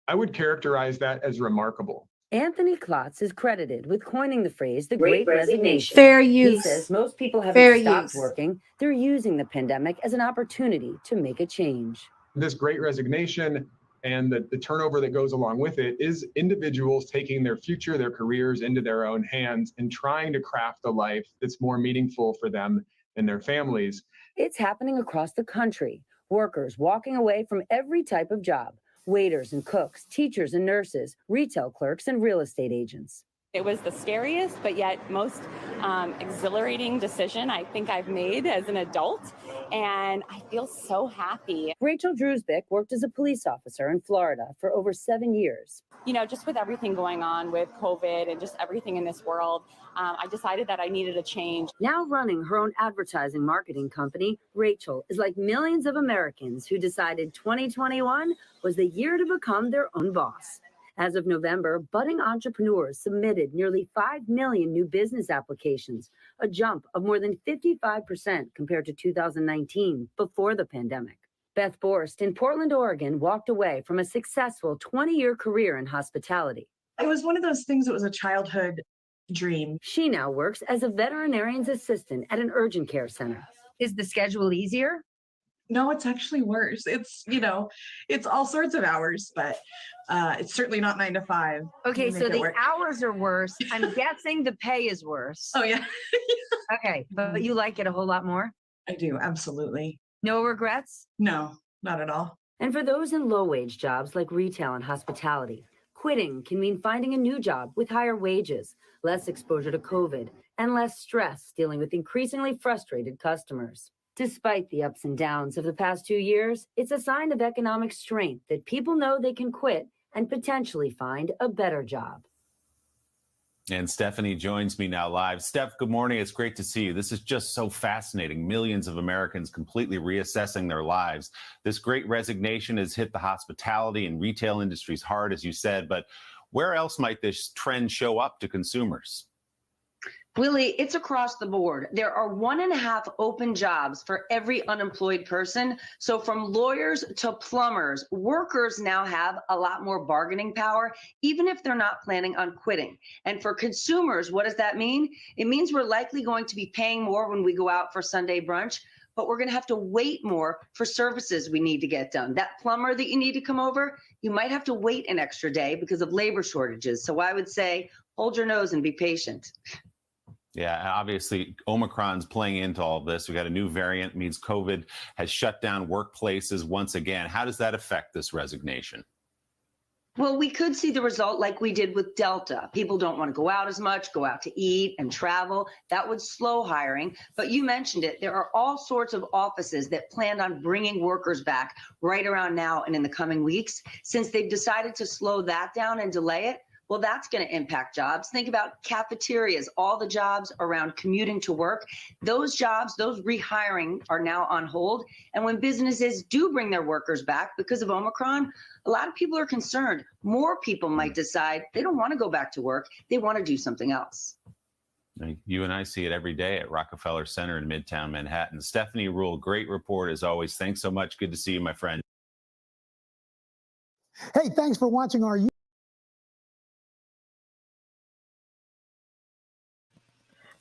I would characterize that as remarkable. Anthony Klotz is credited with coining the phrase the Great Resignation. Fair use. He says most people haven't Fair stopped use. working. They're using the pandemic as an opportunity to make a change. This Great Resignation and the turnover that goes along with it is individuals taking their future, their careers into their own hands and trying to craft a life that's more meaningful for them and their families. It's happening across the country. Workers walking away from every type of job. Waiters and cooks, teachers and nurses, retail clerks and real estate agents. It was the scariest, but yet most exhilarating decision I think I've made as an adult, and I feel so happy. Rachel Drewsbick worked as a police officer in Florida for over 7 years. You know, just with everything going on with COVID and just everything in this world, I decided that I needed a change. Now running her own advertising marketing company, Rachel is like millions of Americans who decided 2021 was the year to become their own boss. As of November, budding entrepreneurs submitted nearly 5 million new business applications, a jump of more than 55% compared to 2019 before the pandemic. Beth Borst in Portland, Oregon, walked away from a successful 20-year career in hospitality. It was one of those things that was a childhood dream. She now works as a veterinarian's assistant at an urgent care center. Is the schedule easier? No, it's actually worse. It's, it's all sorts of hours, but it's certainly not 9 to 5. Okay, so the hours are worse. I'm guessing the pay is worse. Oh, yeah. Okay, but you like it a whole lot more? I do, absolutely. No regrets? No, not at all. And for those in low-wage jobs like retail and hospitality, quitting can mean finding a new job with higher wages, less exposure to COVID, and less stress dealing with increasingly frustrated customers. Despite the ups and downs of the past 2 years, it's a sign of economic strength that people know they can quit and potentially find a better job. And Stephanie joins me now live. Steph, good morning. It's great to see you. This is just so fascinating. Millions of Americans completely reassessing their lives. This Great Resignation has hit the hospitality and retail industries hard, as you said, but where else might this trend show up to consumers? Willie, it's across the board. There are 1.5 open jobs for every unemployed person. So from lawyers to plumbers, workers now have a lot more bargaining power, even if they're not planning on quitting. And for consumers, what does that mean? It means we're likely going to be paying more when we go out for Sunday brunch, but we're going to have to wait more for services we need to get done. That plumber that you need to come over, you might have to wait an extra day because of labor shortages. So I would say, hold your nose and be patient. Yeah, obviously, Omicron's playing into all of this. We got a new variant, means COVID has shut down workplaces once again. How does that affect this resignation? Well, we could see the result like we did with Delta. People don't want to go out as much, go out to eat and travel. That would slow hiring. But you mentioned it. There are all sorts of offices that planned on bringing workers back right around now and in the coming weeks. Since they've decided to slow that down and delay it, well, that's going to impact jobs. Think about cafeterias, all the jobs around commuting to work. Those jobs, those rehiring are now on hold. And when businesses do bring their workers back because of Omicron, a lot of people are concerned. More people might decide they don't want to go back to work. They want to do something else. You and I see it every day at Rockefeller Center in Midtown Manhattan. Stephanie Rule, great report as always. Thanks so much. Good to see you, my friend. Hey, thanks for watching our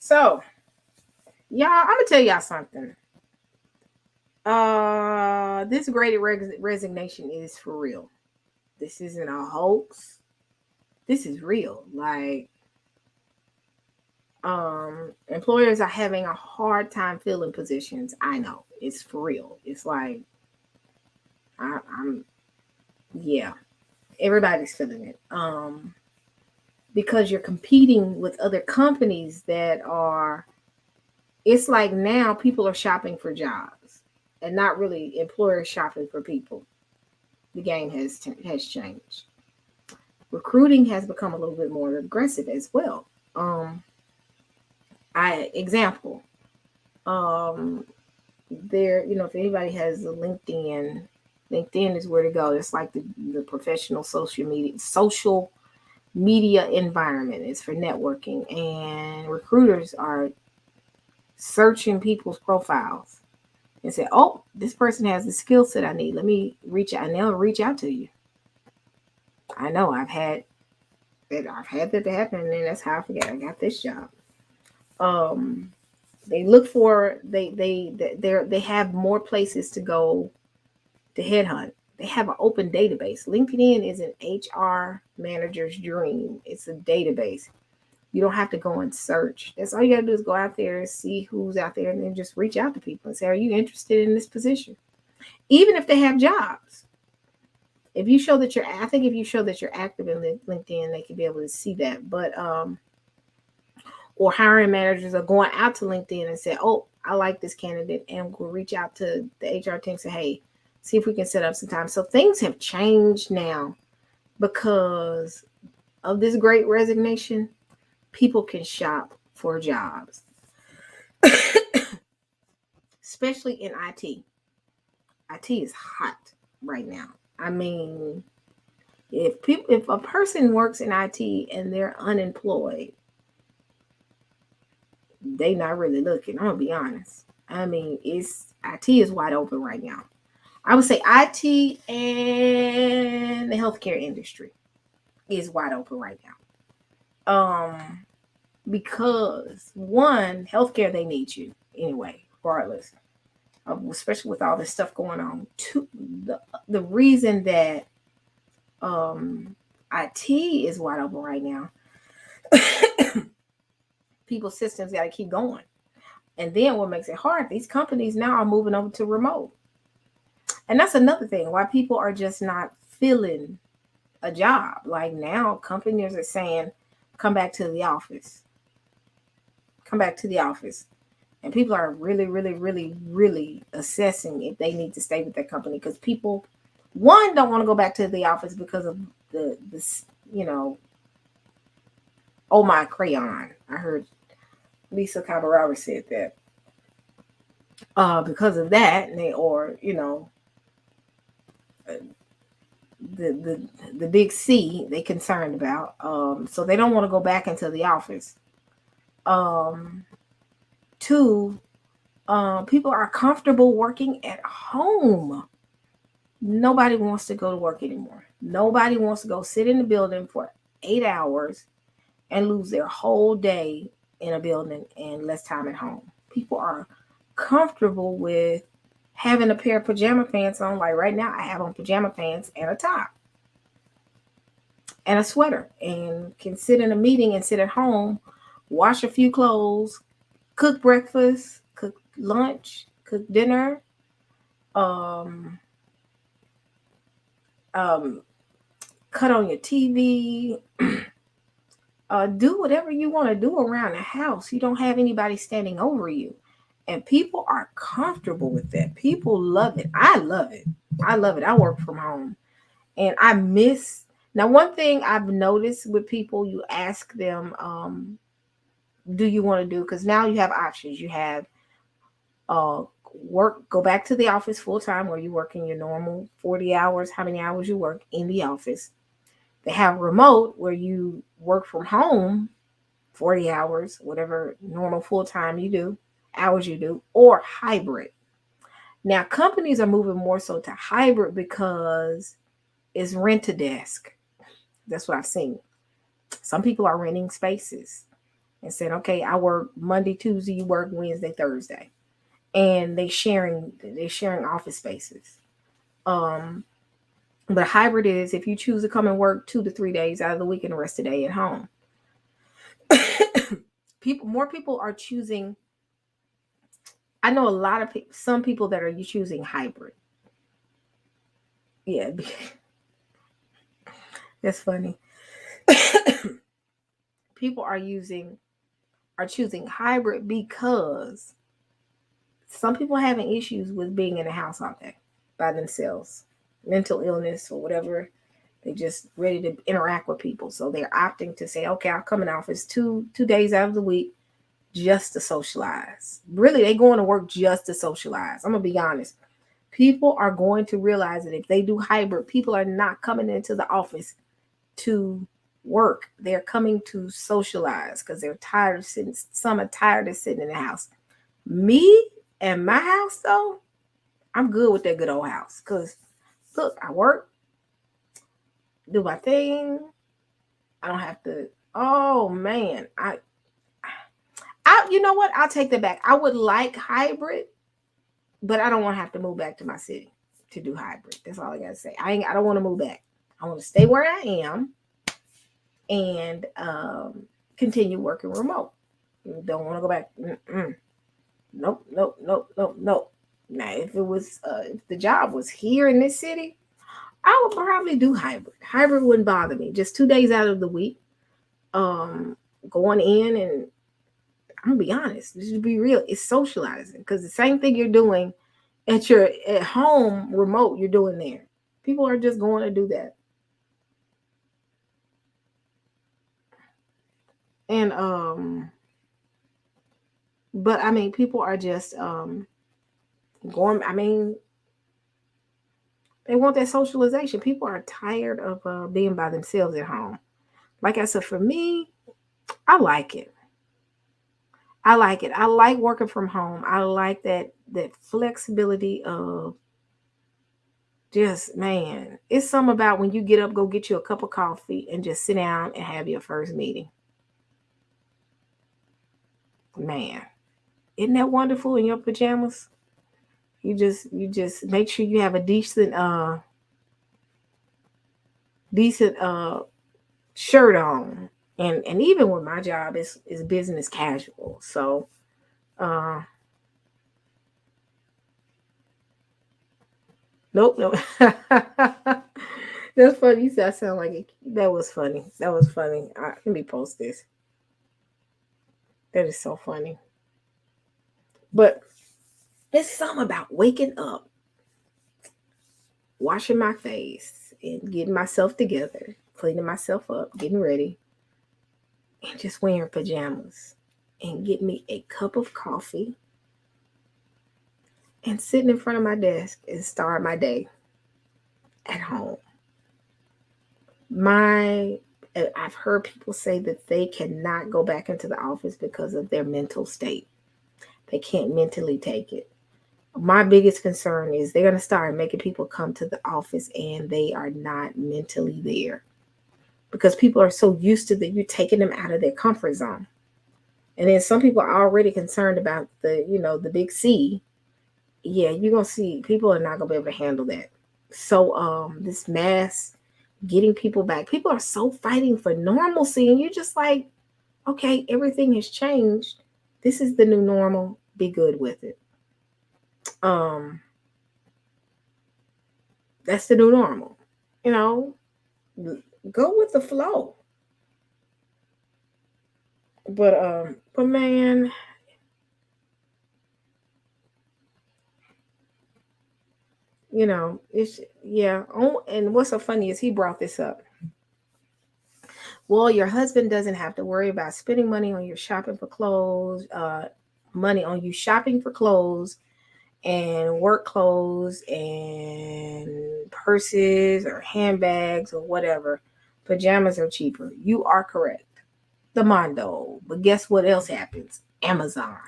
So, y'all, I'm gonna tell y'all something. This Great Resignation is for real. This isn't a hoax. This is real. Like, employers are having a hard time filling positions. I know it's for real. It's like, yeah, everybody's feeling it. Because you're competing with other companies that are, it's like now people are shopping for jobs and not really employers shopping for people. The game has changed. recruiting has become a little bit more aggressive as well. Example, there, if anybody has a LinkedIn is where to go. It's like the professional social media environment. It's for networking, and recruiters are searching people's profiles and say, "Oh, this person has the skill set I need. Let me reach out," and they'll reach out to you. I know I've had that happen, and then that's how I got this job. They look for they have more places to go to headhunt. They have an open database. LinkedIn is an HR manager's dream. It's a database. You don't have to go and search. That's all you gotta do is go out there and see who's out there, and then just reach out to people and say, "Are you interested in this position?" Even if they have jobs. If you show that I think if you show that you're active in LinkedIn, they can be able to see that. But or hiring managers are going out to LinkedIn and say, "Oh, I like this candidate," and we'll reach out to the HR team and say, "Hey, see if we can set up some time." So things have changed now because of this Great Resignation. People can shop for jobs, especially in IT. IT is hot right now. I mean, if a person works in IT and they're unemployed, they not really looking. I'm gonna be honest. I mean, IT is wide open right now. I would say IT and the healthcare industry is wide open right now. Because one, healthcare, they need you anyway, regardless. Especially with all this stuff going on. Two, the reason that IT is wide open right now, people's systems got to keep going. And then what makes it hard, these companies now are moving over to remote. And that's another thing why people are just not filling a job. Like now, companies are saying, come back to the office. Come back to the office. And people are really, really, really, really assessing if they need to stay with that company. Because people, one, don't want to go back to the office because of this, oh my crayon. I heard Lisa Cabarrara said that. Because of that, and the big C they concerned about. So they don't want to go back into the office. Two, people are comfortable working at home. Nobody wants to go to work anymore. Nobody wants to go sit in the building for 8 hours and lose their whole day in a building and less time at home. People are comfortable with having a pair of pajama pants on. Like right now, I have on pajama pants and a top and a sweater, and can sit in a meeting and sit at home, wash a few clothes, cook breakfast, cook lunch, cook dinner, cut on your TV, do whatever you want to do around the house. You don't have anybody standing over you. And people are comfortable with that. People love it. I love it. I love it. I work from home. And I miss. Now, one thing I've noticed with people, you ask them, do you want to do? Because now you have options. You have go back to the office full time, where you work in your normal 40 hours, how many hours you work in the office. They have remote, where you work from home 40 hours, whatever normal full time you do, hours you do, or hybrid. Now, companies are moving more so to hybrid because it's rent a desk. That's what I've seen. Some people are renting spaces and saying, okay, I work Monday, Tuesday, you work Wednesday, Thursday. And they're sharing office spaces. But hybrid is if you choose to come and work 2 to 3 days out of the week and the rest of the day at home. More people are choosing. I know a lot of people, some people that are choosing hybrid. Yeah, that's funny. People are choosing hybrid because some people are having issues with being in the house all day by themselves, mental illness or whatever They're just ready to interact with people. So they're opting to say, okay, I'll come in office two days out of the week just to socialize. Really, they going to work just to socialize. I'm going to be honest. People are going to realize that if they do hybrid, people are not coming into the office to work. They're coming to socialize because they're tired of sitting. Some are tired of sitting in the house. Me and my house, though, I'm good with that good old house. Because, look, I work, do my thing. I don't have to. Oh, man. You know what? I'll take that back. I would like hybrid, but I don't want to have to move back to my city to do hybrid. That's all I got to say. I don't want to move back. I want to stay where I am and continue working remote. Don't want to go back. Nope. Now, if the job was here in this city, I would probably do hybrid. Hybrid wouldn't bother me. Just 2 days out of the week, going in, and I'm gonna be honest. Just to be real, it's socializing because the same thing you're doing at home remote, you're doing there. People are just going to do that. And but I mean, people are just going. I mean, they want that socialization. People are tired of being by themselves at home. Like I said, for me, I like it. I like it. I like working from home. I like that flexibility of just, man, it's something about when you get up, go get you a cup of coffee and just sit down and have your first meeting. Man, isn't that wonderful in your pajamas? You just make sure you have a decent shirt on. And even with my job is business casual. So nope. That's funny. You said I sound like it. That was funny. Let me post this. That is so funny. But it's something about waking up, washing my face, and getting myself together, cleaning myself up, getting ready, and just wearing pajamas and get me a cup of coffee and sitting in front of my desk and start my day at home. I've heard people say that they cannot go back into the office because of their mental state. They can't mentally take it. My biggest concern is they're going to start making people come to the office and they are not mentally there because people are so used to that you're taking them out of their comfort zone. And then some people are already concerned about the big C. Yeah, you're going to see people are not going to be able to handle that. So this mass getting people back, people are so fighting for normalcy, and you're just like, okay, everything has changed. This is the new normal. Be good with it. That's the new normal. Go with the flow. But man, it's yeah. Oh, and what's so funny is he brought this up. Well, your husband doesn't have to worry about spending money on your shopping for clothes, money on you shopping for clothes and work clothes and purses or handbags or whatever. Pajamas are cheaper. You are correct. The Mondo. But guess what else happens? Amazon.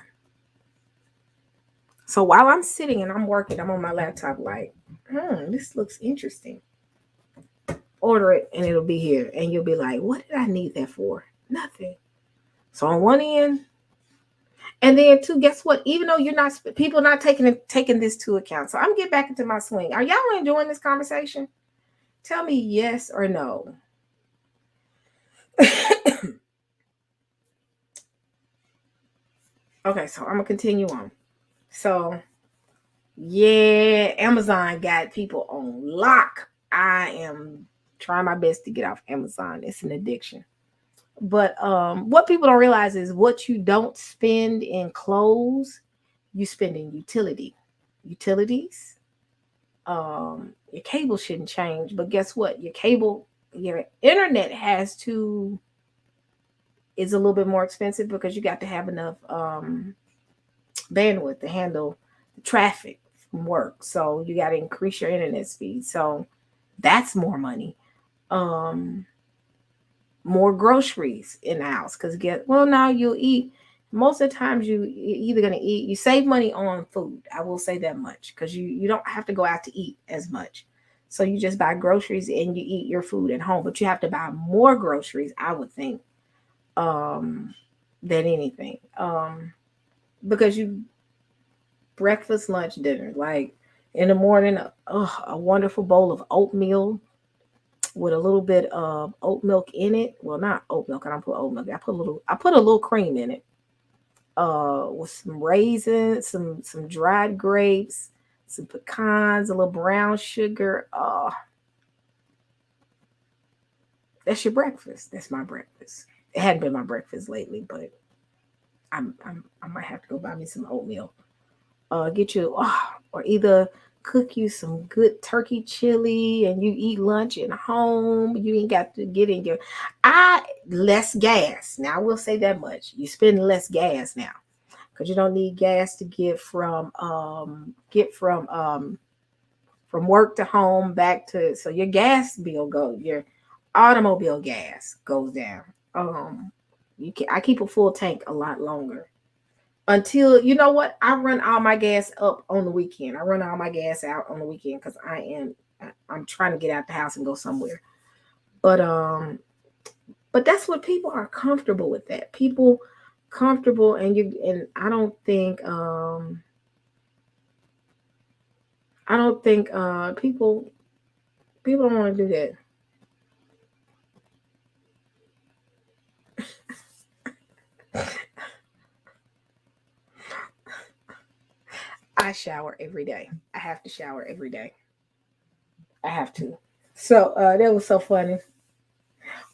So while I'm sitting and I'm working, I'm on my laptop like, this looks interesting. Order it and it'll be here. And you'll be like, what did I need that for? Nothing. So on one end, and then two, guess what? Even though people are not taking this to account. So I'm getting back into my swing. Are y'all enjoying this conversation? Tell me yes or no. Okay, so I'm gonna continue on. So yeah, Amazon got people on lock. I am trying my best to get off Amazon. It's an addiction. But what people don't realize is what you don't spend in clothes, you spend in utilities. Your cable shouldn't change, but guess what? Your internet is a little bit more expensive because you got to have enough bandwidth to handle the traffic from work. So you got to increase your internet speed. So that's more money. Um, More groceries in the house because now you'll eat. Most of the times you're either gonna eat. You save money on food. I will say that much because you don't have to go out to eat as much. So you just buy groceries and you eat your food at home. But you have to buy more groceries, I would think, um, than anything. Because you breakfast, lunch, dinner. Like in the morning, a wonderful bowl of oatmeal with a little bit of oat milk in it. Well, not oat milk. I don't put oat milk. I put a little cream in it. With some raisins, some dried grapes, some pecans, a little brown sugar. That's your breakfast. That's my breakfast. It hadn't been my breakfast lately, but I might have to go buy me some oatmeal. Get you or either cook you some good turkey chili and you eat lunch at home. You ain't got to get in your less gas. Now I will say that much. You spend less gas now because you don't need gas to from work to home back to, so your gas bill your automobile gas goes down. I keep a full tank a lot longer until, you know what, I run all my gas up on the weekend. I run all my gas out on the weekend because I'm trying to get out the house and go somewhere. But that's what people are comfortable with. That people comfortable, and I don't think people don't want to do that. I shower every day. I have to shower every day. I have to. So that was so funny.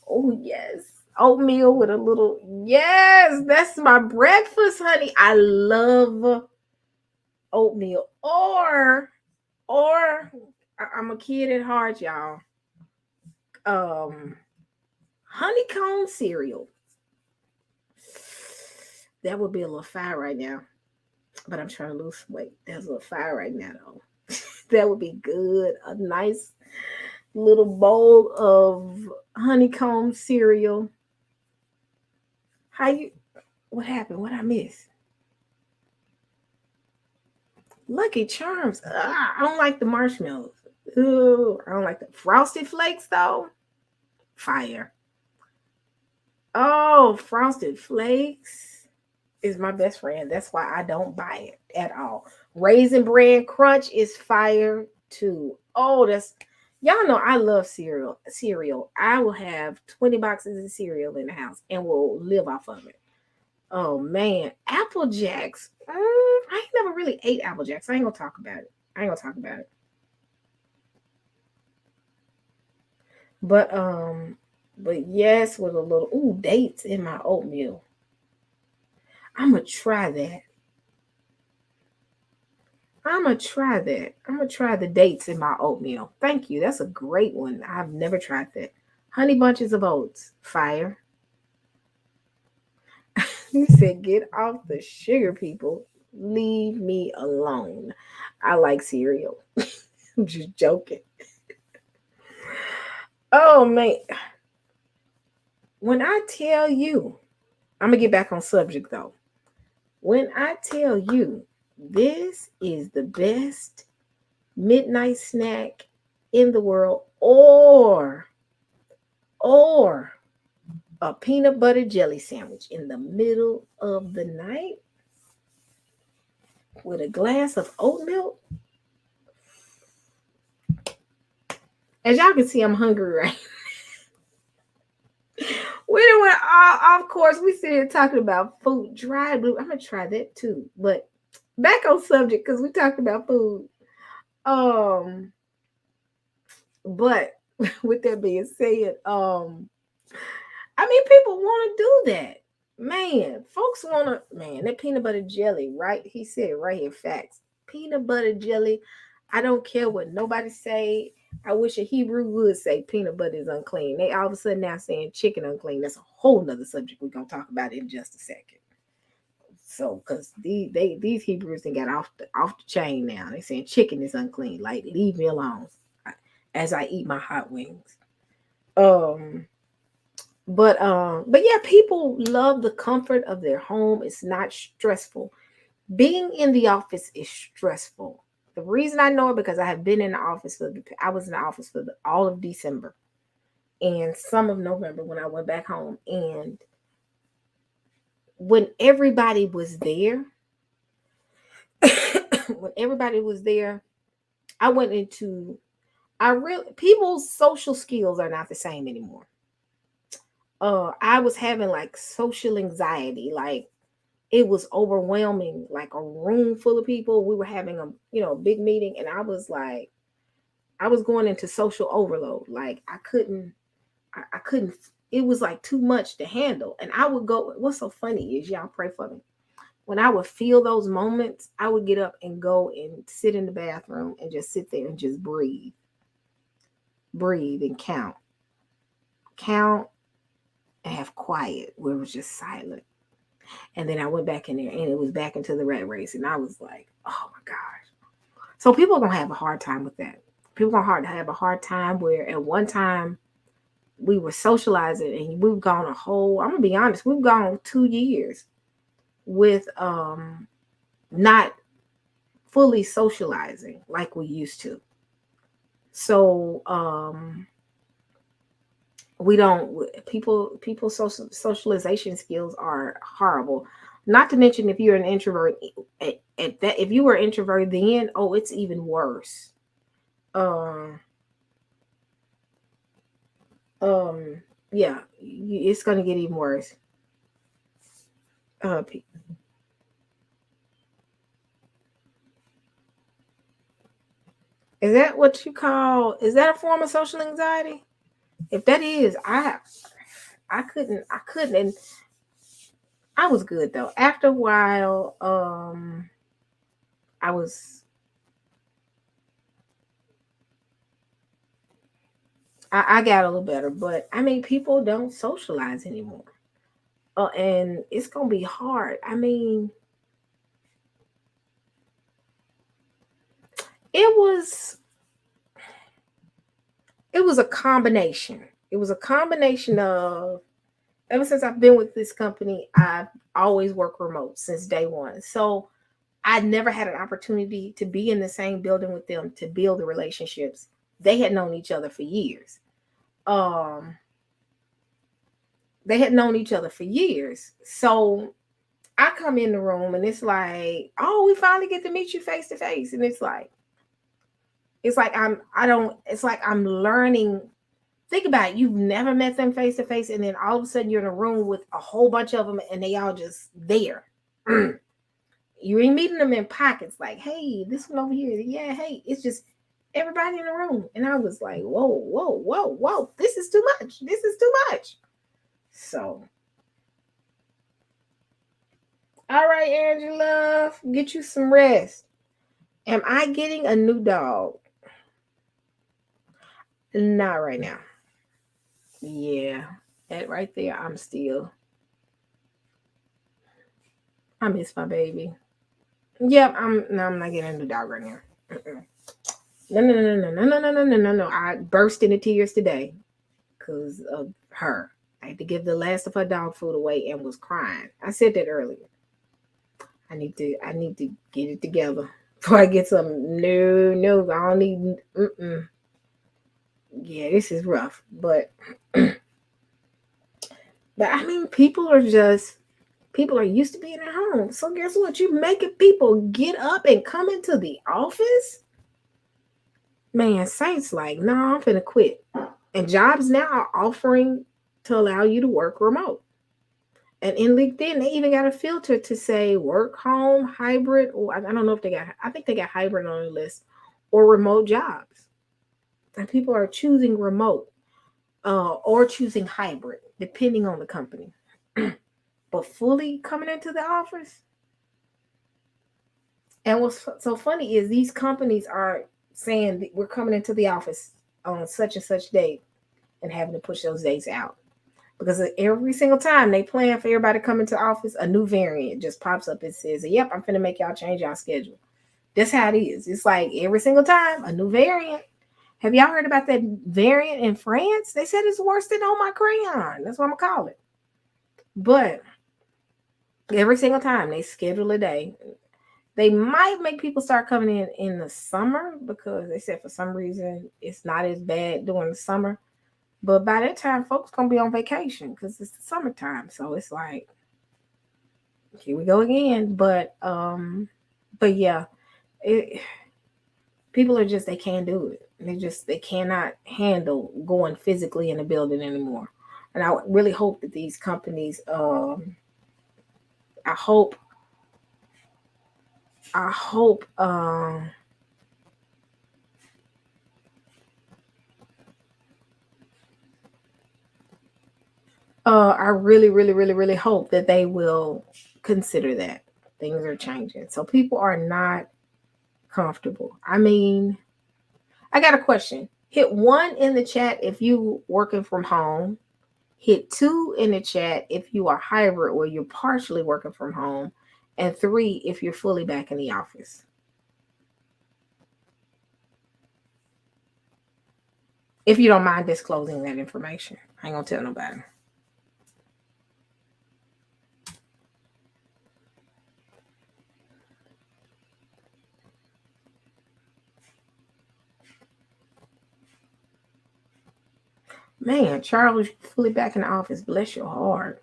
Oh yes. Oatmeal with a little, yes, that's my breakfast, honey. I love oatmeal. I'm a kid at heart, y'all. Honeycomb cereal. That would be a little fire right now. But I'm trying to lose some weight. That's a little fire right now though. That would be good. A nice little bowl of honeycomb cereal. What happened? What I missed? Lucky Charms. I don't like the marshmallows. Ooh, I don't like the Frosted Flakes though. Fire. Oh, Frosted Flakes is my best friend. That's why I don't buy it at all. Raisin Bran Crunch is fire too. Oh, y'all know I love cereal. I will have 20 boxes of cereal in the house and will live off of it. Oh man, Apple Jacks. I ain't never really ate Apple Jacks. I ain't gonna talk about it. But yes, with a little dates in my oatmeal. I'm gonna try that. I'm gonna try the dates in my oatmeal. Thank you. That's a great one. I've never tried that. Honey bunches of oats. Fire. You said get off the sugar, people. Leave me alone. I like cereal. I'm just joking. Oh man. When I tell you, I'm gonna get back on subject though. When I tell you this is the best midnight snack in the world, or a peanut butter jelly sandwich in the middle of the night with a glass of oat milk. As y'all can see, I'm hungry right now. We done went off course. We sit here talking about food, dried blue. I'm gonna try that too. But back on subject because we talked about food. But with that being said, I mean, people want to do that. Man, folks want to, man, that peanut butter jelly, right? He said right here, facts. Peanut butter jelly. I don't care what nobody say. I wish a Hebrew would say peanut butter is unclean. They all of a sudden now saying chicken unclean. That's a whole nother subject we're gonna talk about in just a second. So, because these Hebrews they got off the chain now. They saying chicken is unclean. Like, leave me alone as I eat my hot wings. Um, but yeah, people love the comfort of their home. It's not stressful. Being in the office is stressful. The reason I know it because I have been in the office I was in the office for all of December and some of November when I went back home. And when everybody was there, when everybody was there, I went into I really people's social skills are not the same anymore. I was having like social anxiety, like it was overwhelming, like a room full of people. We were having a big meeting, and I was like, I was going into social overload. Like I couldn't. It was like too much to handle, and I would go. What's so funny is y'all pray for me. When I would feel those moments, I would get up and go and sit in the bathroom and just sit there and just breathe and count and have quiet where it was just silent. And then I went back in there and it was back into the rat race. And I was like, oh my gosh. So people are going to have a hard time with that. People are going to have a hard time where at one time we were socializing and we've gone I'm going to be honest, we've gone 2 years with not fully socializing like we used to. So we don't people socialization skills are horrible. Not to mention if you're an introvert at that if you were an introvert then, oh, it's even worse. um yeah, it's gonna get even worse. uh is that what you call, is that a form of social anxiety? If that is, I couldn't and I was good though. After a while, I was I got a little better, but I mean, people don't socialize anymore. And it's gonna be hard. I mean, it was it was a combination. It was a combination of ever since I've been with this company, I've always worked remote since day one. So I never had an opportunity to be in the same building with them to build the relationships. They had known each other for years. Um, they had known each other for years. So I come in the room and it's like, oh, we finally get to meet you face to face. And it's like it's like I'm learning. Think about it. You've never met them face to face, and then all of a sudden you're in a room with a whole bunch of them and they all just there. You ain't meeting them in pockets like, hey, this one over here. Yeah, hey, it's just everybody in the room. And I was like, whoa, whoa, whoa, whoa, this is too much. This is too much. So, all right, Angela, get you some rest. Am I getting a new dog? Not right now. Yeah, that right there, I miss my baby. Yep, I'm not getting a new dog right now. Mm-mm. No, no, no, no, no, no, no, no, no, no, no. I burst into tears today because of her. I had to give the last of her dog food away and was crying. I said that earlier. I need to get it together before I get some. No, I don't need. Mm-mm. Yeah, this is rough, but I mean, people are used to being at home. So guess what? You making people get up and come into the office? Man, Saints like, no, I'm finna quit. And jobs now are offering to allow you to work remote. And in LinkedIn, they even got a filter to say work home, hybrid, or I don't know if I think they got hybrid on the list, or remote jobs. And people are choosing remote or choosing hybrid, depending on the company. But fully coming into the office. And what's so funny is these companies are saying that we're coming into the office on such and such date and having to push those dates out. Because every single time they plan for everybody to come into office, a new variant just pops up and says, yep, I'm finna make y'all change y'all schedule. That's how it is. It's like every single time, a new variant. Have y'all heard about that variant in France? They said it's worse than Omicron. That's what I'm gonna call it. But every single time they schedule a day, they might make people start coming in the summer because they said for some reason it's not as bad during the summer. But by that time, folks gonna be on vacation because it's the summertime. So it's like, here we go again. But yeah, people are just, they can't do it. They cannot handle going physically in a building anymore. And I really hope that these companies, I hope I really, really, really, really hope that they will consider that. Things are changing. So people are not comfortable. I mean, I got a question. Hit 1 in the chat if you working from home. Hit 2 in the chat if you are hybrid or you're partially working from home. And 3 if you're fully back in the office. If you don't mind disclosing that information. I ain't gonna tell nobody. Man, Charles, fully back in the office. Bless your heart.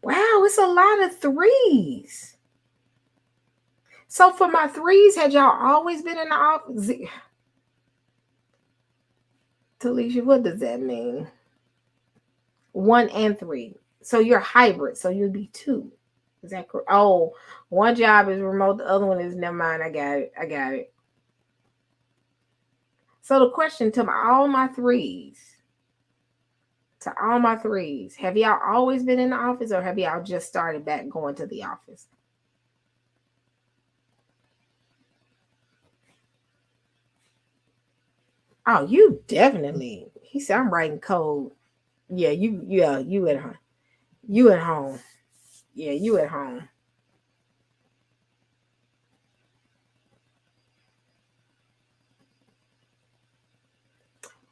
Wow, it's a lot of 3s. So for my 3s, had y'all always been in the office? Talisha, what does that mean? 1 and 3. So you're hybrid. So you'd be 2. Is that correct? Oh, one job is remote. The other one is, never mind. I got it. So the question to all my 3s, have y'all always been in the office or have y'all just started back going to the office? Oh, you definitely. He said, I'm writing code. Yeah, you at home. You at home. Yeah, you at home.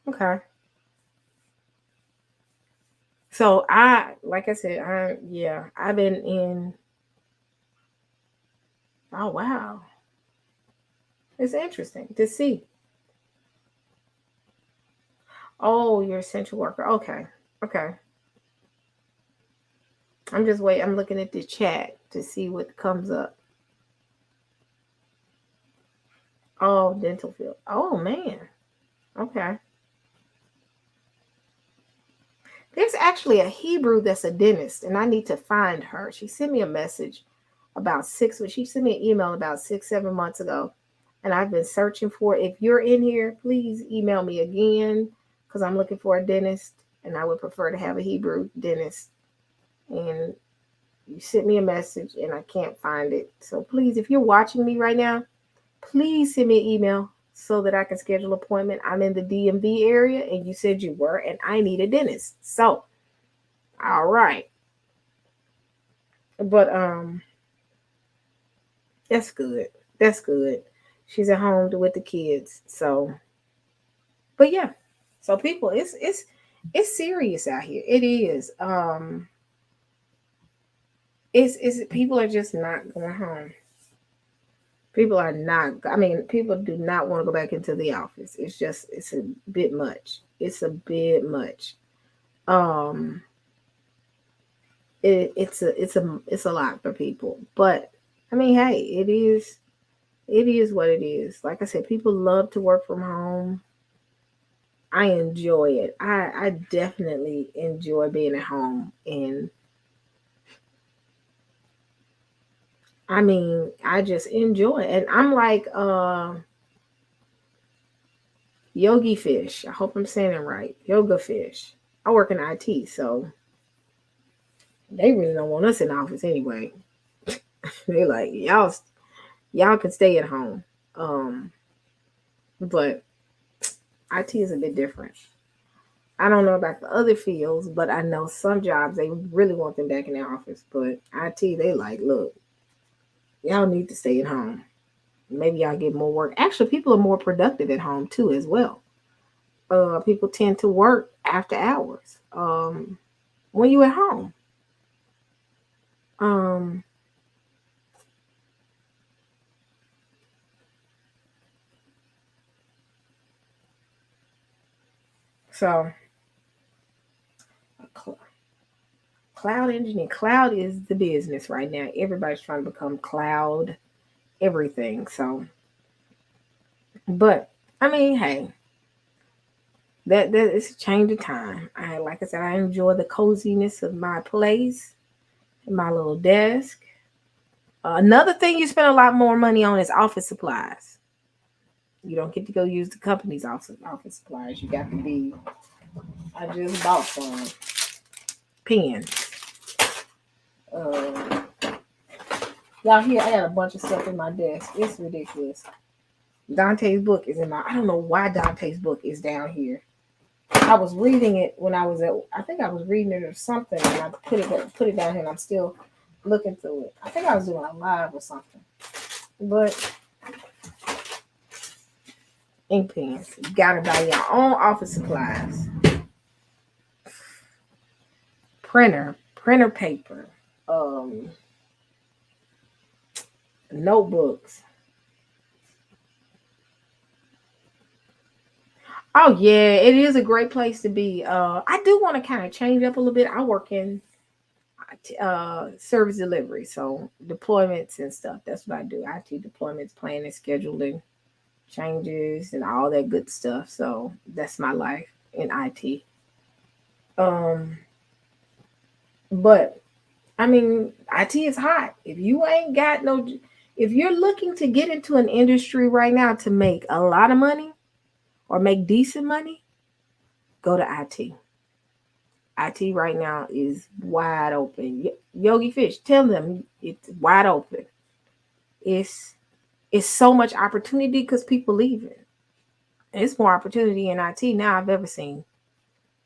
Okay. So like I said, I've been in. Oh, wow. It's interesting to see. Oh, you're essential worker. Okay. I'm just waiting. I'm looking at the chat to see what comes up. Oh, dental field. Oh, man. Okay. There's actually a Hebrew that's a dentist, and I need to find her. She sent me a message she sent me an email about 6-7 months ago, and I've been searching for it. If you're in here, please email me again because I'm looking for a dentist, and I would prefer to have a Hebrew dentist. And you sent me a message, and I can't find it. So please, if you're watching me right now, please send me an email so that I can schedule an appointment. I'm in the DMV area, and you said you were, and I need a dentist. So, all right. But that's good. That's good. She's at home with the kids. So, but yeah. So people, it's serious out here. It is. It's people are just not going home. People are not. I mean, people do not want to go back into the office. It's a bit much. It's a bit much. It's a lot for people. But I mean, hey, it is what it is. Like I said, people love to work from home. I enjoy it. I definitely enjoy being at home, and I mean, I just enjoy it. And I'm like Yogi Fish. I hope I'm saying it right. Yoga Fish. I work in IT, so they really don't want us in the office anyway. They like, y'all can stay at home. but IT is a bit different. I don't know about the other fields, but I know some jobs they really want them back in their office. But IT, they like, look, y'all need to stay at home. Maybe y'all get more work. Actually, people are more productive at home too, as well. People tend to work after hours. When you at home. Um, so cloud engineering, cloud is the business right now. Everybody's trying to become cloud everything. So, but I mean, hey, that is a change of time. I like I said, I enjoy the coziness of my place, my little desk. Another thing you spend a lot more money on is office supplies. You don't get to go use the company's office supplies. You got to be. I just bought some pens. Uh, y'all here, I got a bunch of stuff in my desk. It's ridiculous. Dante's book is in my. I don't know why Dante's book is down here. I was reading it when I was at. I think I was reading it or something, and I put it down here, and I'm still looking through it. I think I was doing a live or something, but ink pens. You gotta buy your own office supplies. Printer paper, notebooks. Oh yeah, it is a great place to be. I do want to kind of change up a little bit. I work in service delivery, so deployments and stuff. That's what I do. IT deployments, planning, scheduling, changes, and all that good stuff. So that's my life in IT. Um, but I mean, IT is hot. If you ain't got no, if you're looking to get into an industry right now to make a lot of money or make decent money, go to IT. IT right now is wide open. Yogi Fish, tell them it's wide open. It's it's so much opportunity because people leaving. It's more opportunity in IT now I've ever seen.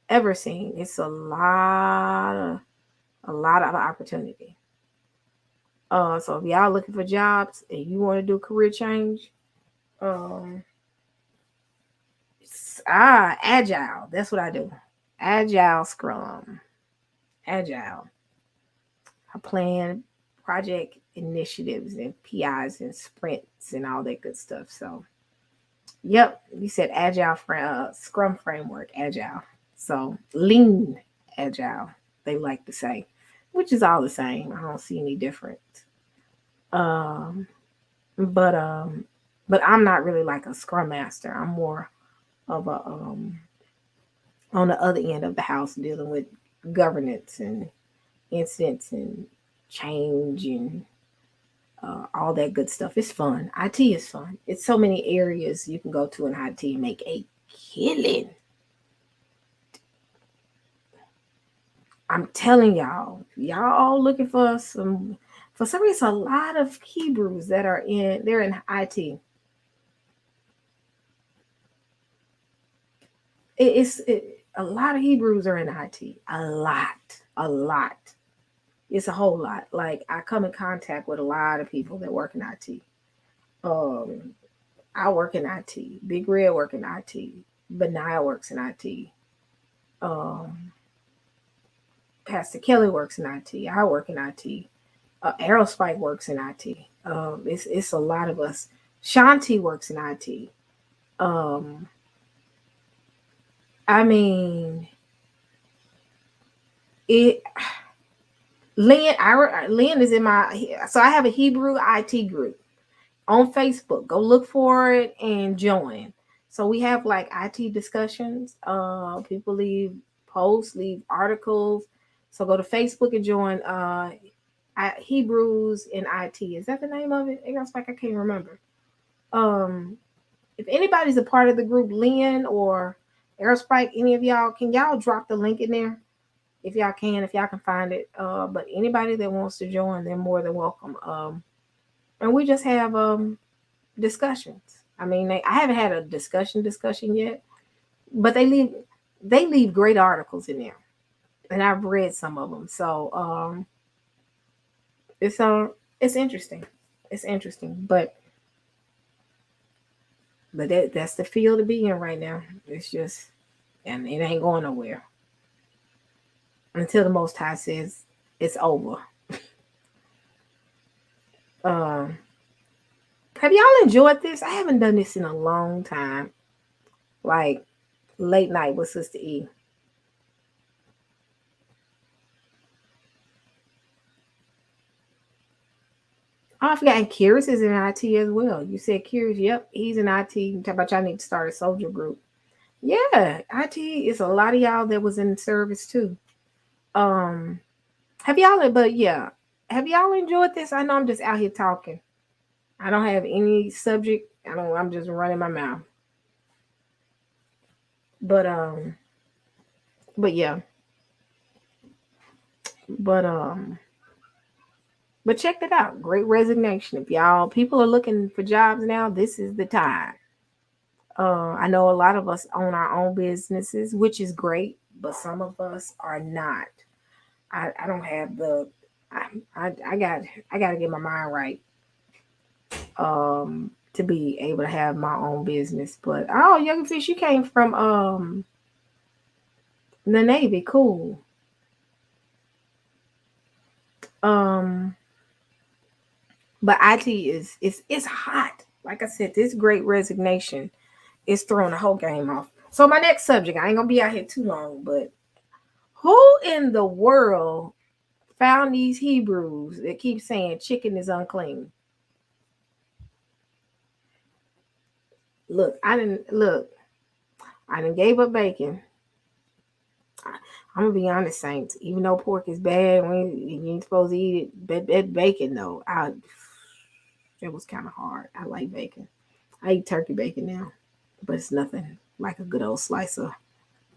Ever seen. It's a lot of opportunity. So if y'all looking for jobs and you want to do career change, um, agile. That's what I do. Agile Scrum. Agile. I plan project initiatives and PIs and sprints and all that good stuff. So, yep, you said agile Scrum framework, agile. So, lean agile, they like to say, which is all the same. I don't see any difference. Um, but um, but I'm not really like a Scrum master. I'm more of a on the other end of the house dealing with governance and incidents and change and all that good stuff. It's fun. IT is fun. It's so many areas you can go to in IT and make a killing. I'm telling y'all all looking for some. For some reason, a lot of Hebrews that are they're in IT. A lot of Hebrews are in IT. A lot. It's a whole lot. Like I come in contact with a lot of people that work in IT. Um, I work in IT. Big Red work in IT. Benaiah works in IT. Um, Pastor Kelly works in IT. I work in IT. Aerospike works in IT. It's a lot of us. Shanti works in IT. Um, I mean, it. Lynn is in my. So I have a Hebrew IT group on Facebook. Go look for it and join. So we have like IT discussions. People leave posts, leave articles. So go to Facebook and join Hebrews in IT. Is that the name of it? It's like I can't remember. Um, if anybody's a part of the group, Lynn or Aerospike, any of y'all, can y'all drop the link in there? If y'all can find it. But anybody that wants to join, they're more than welcome. And we just have discussions. I mean, I haven't had a discussion yet, but they leave great articles in there, and I've read some of them. So it's interesting. It's interesting, but that's the field to be in right now. It's just, and it ain't going nowhere until the Most High says it's over. Have y'all enjoyed this? I haven't done this in a long time. Like late night with Sister E. Oh, I forgot. And Curious is in IT as well. You said Curious. Yep, he's in IT. You talk about y'all need to start a soldier group. Yeah, IT is a lot of y'all that was in service too. Have y'all? But yeah, have y'all enjoyed this? I know I'm just out here talking. I don't have any subject. I'm just running my mouth. But but yeah. But but check that out. Great Resignation. If y'all people are looking for jobs now, this is the time. I know a lot of us own our own businesses, which is great, but some of us are not. I don't have the I got to get my mind right to be able to have my own business. But oh, Young Fish, you came from the Navy, cool. But IT is it's hot. Like I said, this Great Resignation is throwing the whole game off. So my next subject, I ain't gonna be out here too long, but who in the world found these Hebrews that keep saying chicken is unclean? Look, I didn't gave up bacon. I'm gonna be honest, Saints. Even though pork is bad, you ain't supposed to eat it. That bacon though, it was kind of hard. I like bacon. I eat turkey bacon now, but it's nothing like a good old slice of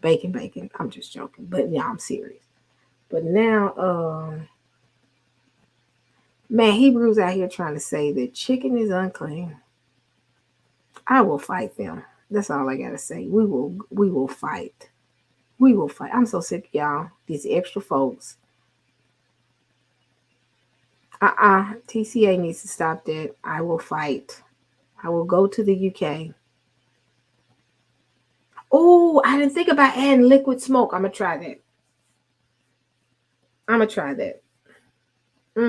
bacon. I'm just joking, but yeah, I'm serious. But now, man, Hebrews out here trying to say that chicken is unclean. I will fight them. That's all I gotta say. We will fight. We will fight. I'm so sick, y'all. These extra folks. TCA needs to stop that. I will fight. I will go to the UK. Oh, I didn't think about adding liquid smoke. I'm gonna try that. I'm gonna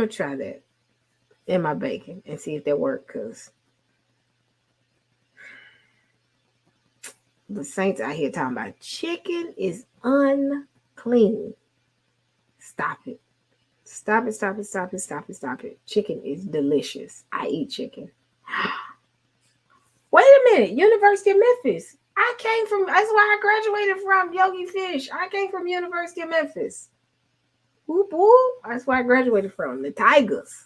try that in my bacon and see if that works. Cause the saints out here talking about chicken is unclean. Stop it. Stop it. Chicken is delicious. I eat chicken. Wait a minute. University of Memphis. That's why I graduated from Yogi Fish. I came from University of Memphis. Whoop whoop. That's where I graduated from. The Tigers.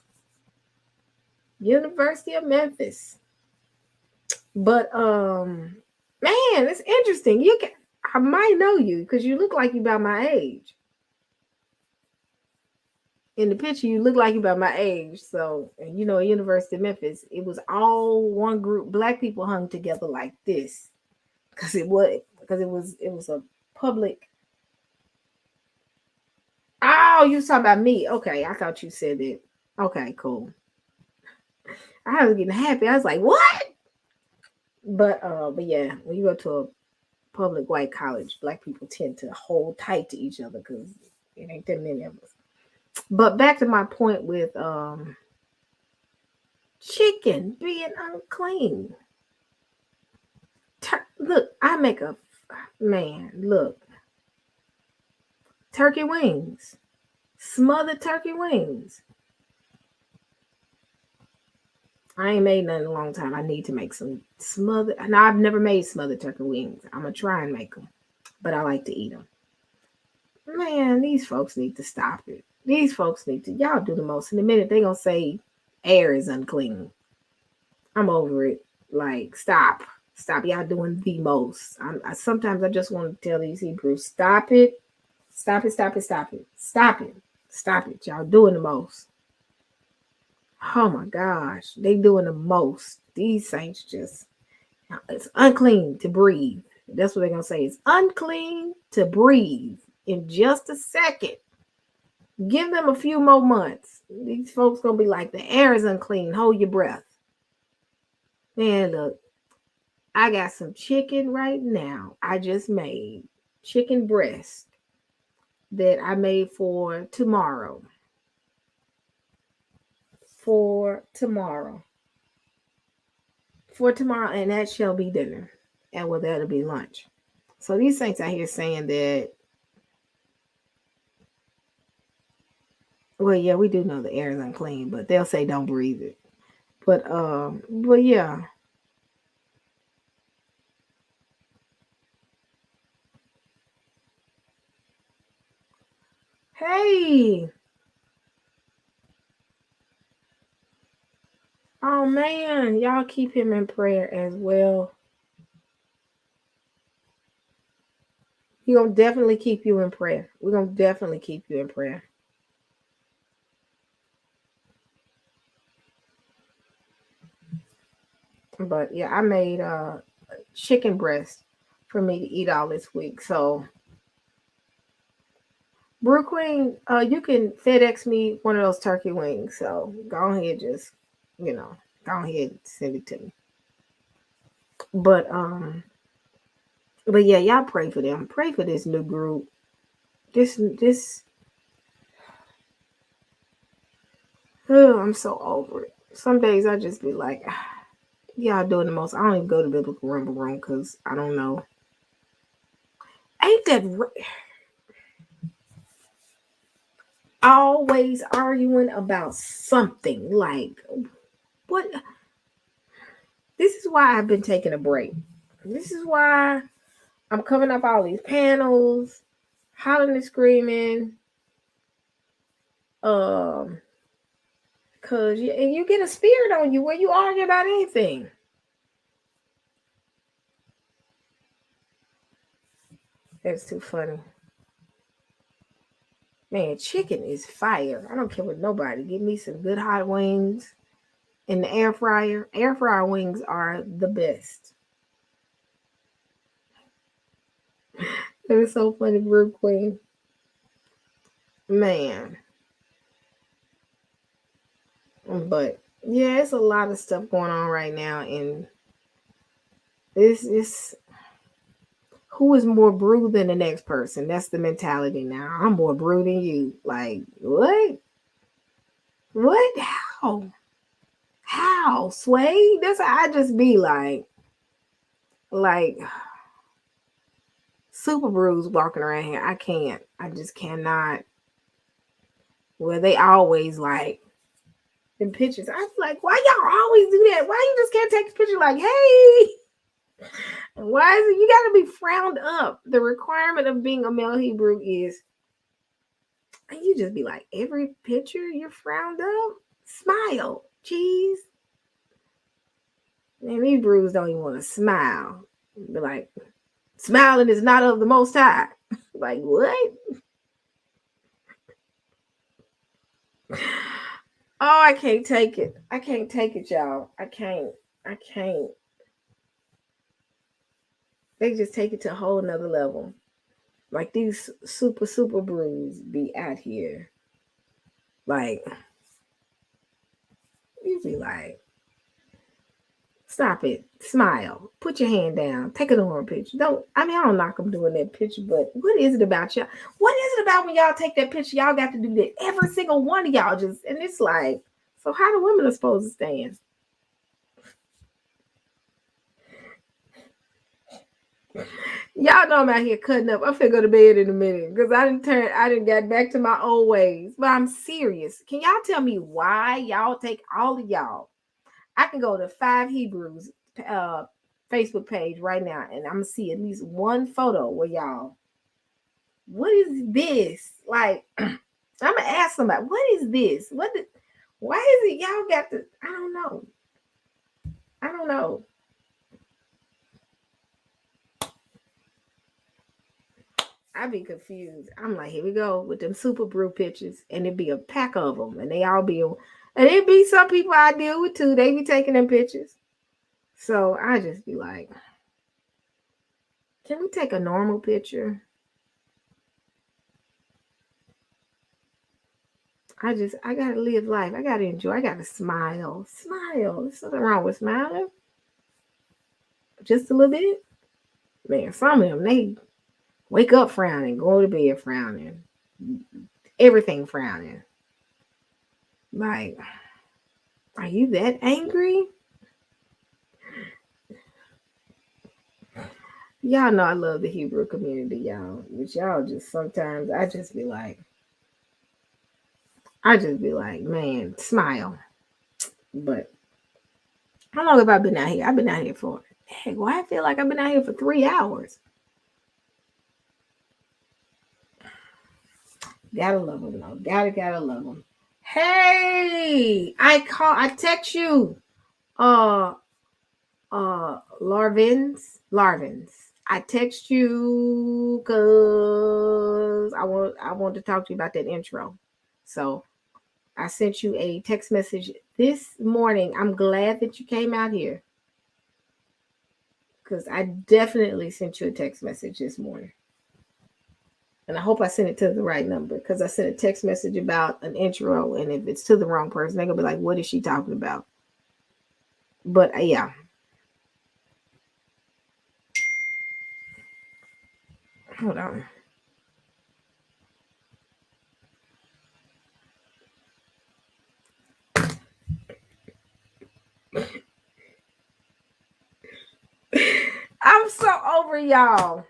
University of Memphis. But man, it's interesting. I might know you because you look like you about my age. In the picture, you look like you about my age. So, and you know, at University of Memphis, it was all one group. Black people hung together like this because it was a public. Oh, you was talking about me? Okay, I thought you said it. Okay, cool. I was getting happy. I was like, what? But yeah, when you go to a public white college, black people tend to hold tight to each other because it ain't that many of us. But back to my point with chicken being unclean. Look, I make a man. Look, turkey wings, smothered turkey wings. I ain't made none in a long time. I need to make some smothered. Now I've never made smothered turkey wings. I'm gonna try and make them, but I like to eat them. Man, these folks need to stop it. These folks need to. Y'all do the most. In a minute, they gonna say air is unclean. I'm over it. Like, stop. Y'all doing the most. Sometimes I just want to tell these Hebrews, stop it. Stop it. Y'all doing the most. Oh my gosh, they doing the most. These saints just It's unclean to breathe. That's what they're gonna say. It's unclean to breathe. In just a second. Give them a few more months. These folks gonna be like, the air is unclean. Hold your breath. Man, look, I got some chicken right now. I just made chicken breast that I made for tomorrow. For tomorrow, and that shall be dinner, and well, that'll be lunch. So these saints out here saying that, well, yeah, we do know the air is unclean, but they'll say don't breathe it. But yeah. Hey. Oh man, y'all keep him in prayer as well. He gonna definitely keep you in prayer. We're gonna definitely keep you in prayer. But yeah, I made chicken breast for me to eat all this week. So Brew Queen, you can FedEx me one of those turkey wings. So go ahead, just go ahead and send it to me. But yeah, y'all pray for them. Pray for this new group. This oh, I'm so over it. Some days I just be like, y'all doing the most. I don't even go to Biblical Rumble Room because I don't know. Ain't that always arguing about something? Like, what? This is why I've been taking a break. This is why I'm coming up all these panels, hollering and screaming. Cause you get a spirit on you where you argue about anything. That's too funny. Man, chicken is fire. I don't care what nobody. Give me some good hot wings in the air fryer. Air fryer wings are the best. That is so funny, Brew Queen. Man. But yeah, it's a lot of stuff going on right now, and this who is more Brew than the next person? That's the mentality now. I'm more Brew than you. Like, what? What? How? Sway? That's how I just be like Super Brews walking around here. I can't. I just cannot. Well, they always like in pictures. I was like, why y'all always do that? Why you just can't take a picture like, hey? Why is it you gotta be frowned up? The requirement of being a male Hebrew is, and you just be like, every picture you're frowned up, smile, cheese. And Hebrews don't even want to smile. Be like, smiling is not of the Most High. Like, what? Oh, I can't take it. I can't take it, y'all. I can't. They just take it to a whole nother level. Like these super brews be out here. Like, you be like, stop it. Smile. Put your hand down. Take a normal picture. I don't knock them doing that picture, but what is it about y'all? What is it about when y'all take that picture? Y'all got to do that. Every single one of y'all just, and it's like, so how the women are supposed to stand? Y'all know I'm out here cutting up. I'm finna go to bed in a minute because I didn't get back to my old ways. But I'm serious. Can y'all tell me why y'all take all of y'all? I can go to 5 Hebrews Facebook page right now, and I'm gonna see at least one photo where y'all. What is this? Like, I'm gonna ask somebody, what is this? Why is it y'all got the? I don't know. I'd be confused. I'm like, here we go with them Super Brew pictures, and it'd be a pack of them, and they all be, and it'd be some people I deal with too. They be taking them pictures. So I just be like, can we take a normal picture? I gotta live life. I gotta enjoy. I gotta smile. Smile. There's nothing wrong with smiling. Just a little bit. Man, some of them, they wake up frowning, go to bed frowning, everything frowning. Like, are you that angry? Y'all know I love the Hebrew community, y'all. But y'all just sometimes I just be like, man, smile. But how long have I been out here? I've been out here for, heck, why I feel like I've been out here for 3 hours. Gotta love them though. Gotta love them. Hey, I text you. Larvins. I text you because I want to talk to you about that intro. So I sent you a text message this morning. I'm glad that you came out here because I definitely sent you a text message this morning. And I hope I sent it to the right number because I sent a text message about an intro. And if it's to the wrong person, they're going to be like, what is she talking about? But yeah. Hold on. I'm so over y'all.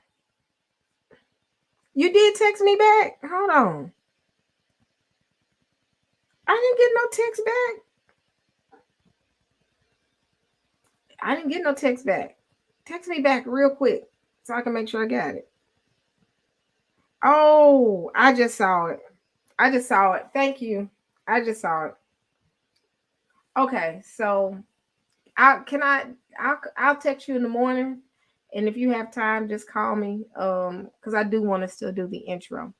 You did text me back? Hold on. I didn't get no text back. I didn't get no text back. Text me back real quick so I can make sure I got it. Oh, I just saw it. Thank you. I just saw it. Okay, so I'll text you in the morning, and if you have time, just call me. Because I do want to still do the intro.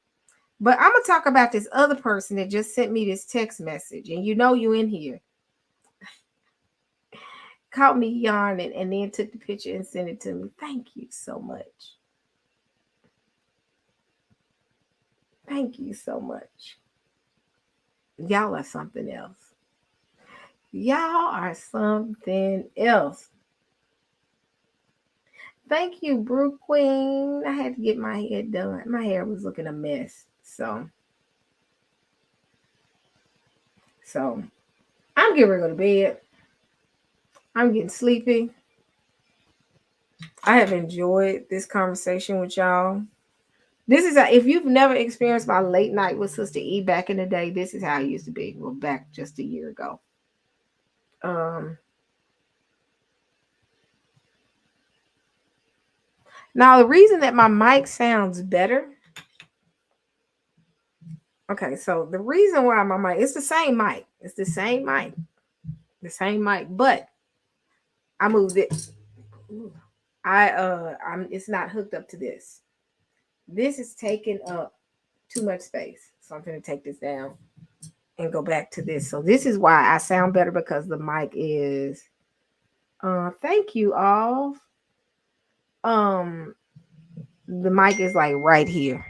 But I'm gonna talk about this other person that just sent me this text message, and you know you in here. Caught me yarning and then took the picture and sent it to me. Thank you so much. Thank you so much. Y'all are something else. Y'all are something else. Thank you, Brew Queen. I had to get my hair done. My hair was looking a mess. So I'm getting ready to go to bed. I'm getting sleepy. I have enjoyed this conversation with y'all. This is if you've never experienced my late night with Sister E back in the day, this is how it used to be. Well, back just a year ago. Now the reason that my mic sounds better. Okay, so the reason why my mic, it's the same mic. It's the same mic. The same mic, but I moved it. It's not hooked up to this. This is taking up too much space. So I'm going to take this down and go back to this. So this is why I sound better, because the mic is thank you all. The mic is like right here.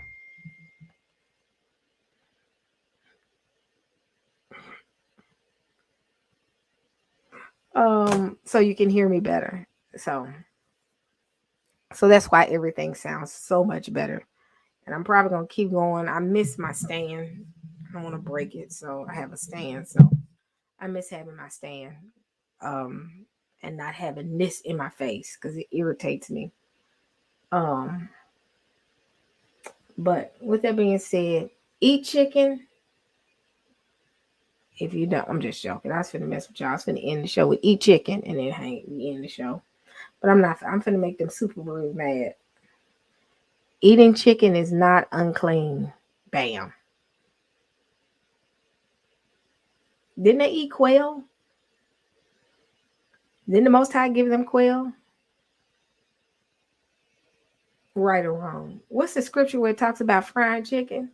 So you can hear me better. So that's why everything sounds so much better. And I'm probably gonna keep going. I miss my stand. I don't want to break it, so I have a stand. So I miss having my stand. And not having this in my face because it irritates me. But with that being said, eat chicken. If you don't, I'm just joking. I was finna mess with y'all. I was finna end the show with eat chicken and then end the show. But I'm not. I'm finna make them super rude mad. Eating chicken is not unclean. Bam. Didn't they eat quail? Didn't the Most High give them quail? Right or wrong? What's the scripture where it talks about frying chicken?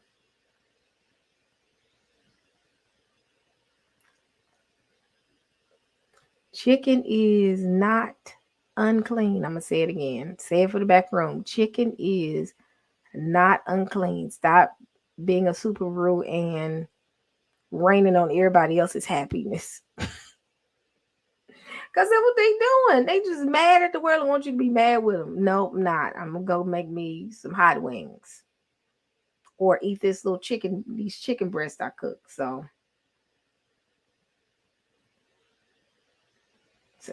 Chicken is not unclean. I'm going to say it again. Say it for the back room. Chicken is not unclean. Stop being a super rude and raining on everybody else's happiness. Because that's what they doing. They just mad at the world and want you to be mad with them. Nope, not. I'm going to go make me some hot wings. Or eat this little chicken, these chicken breasts I cook. So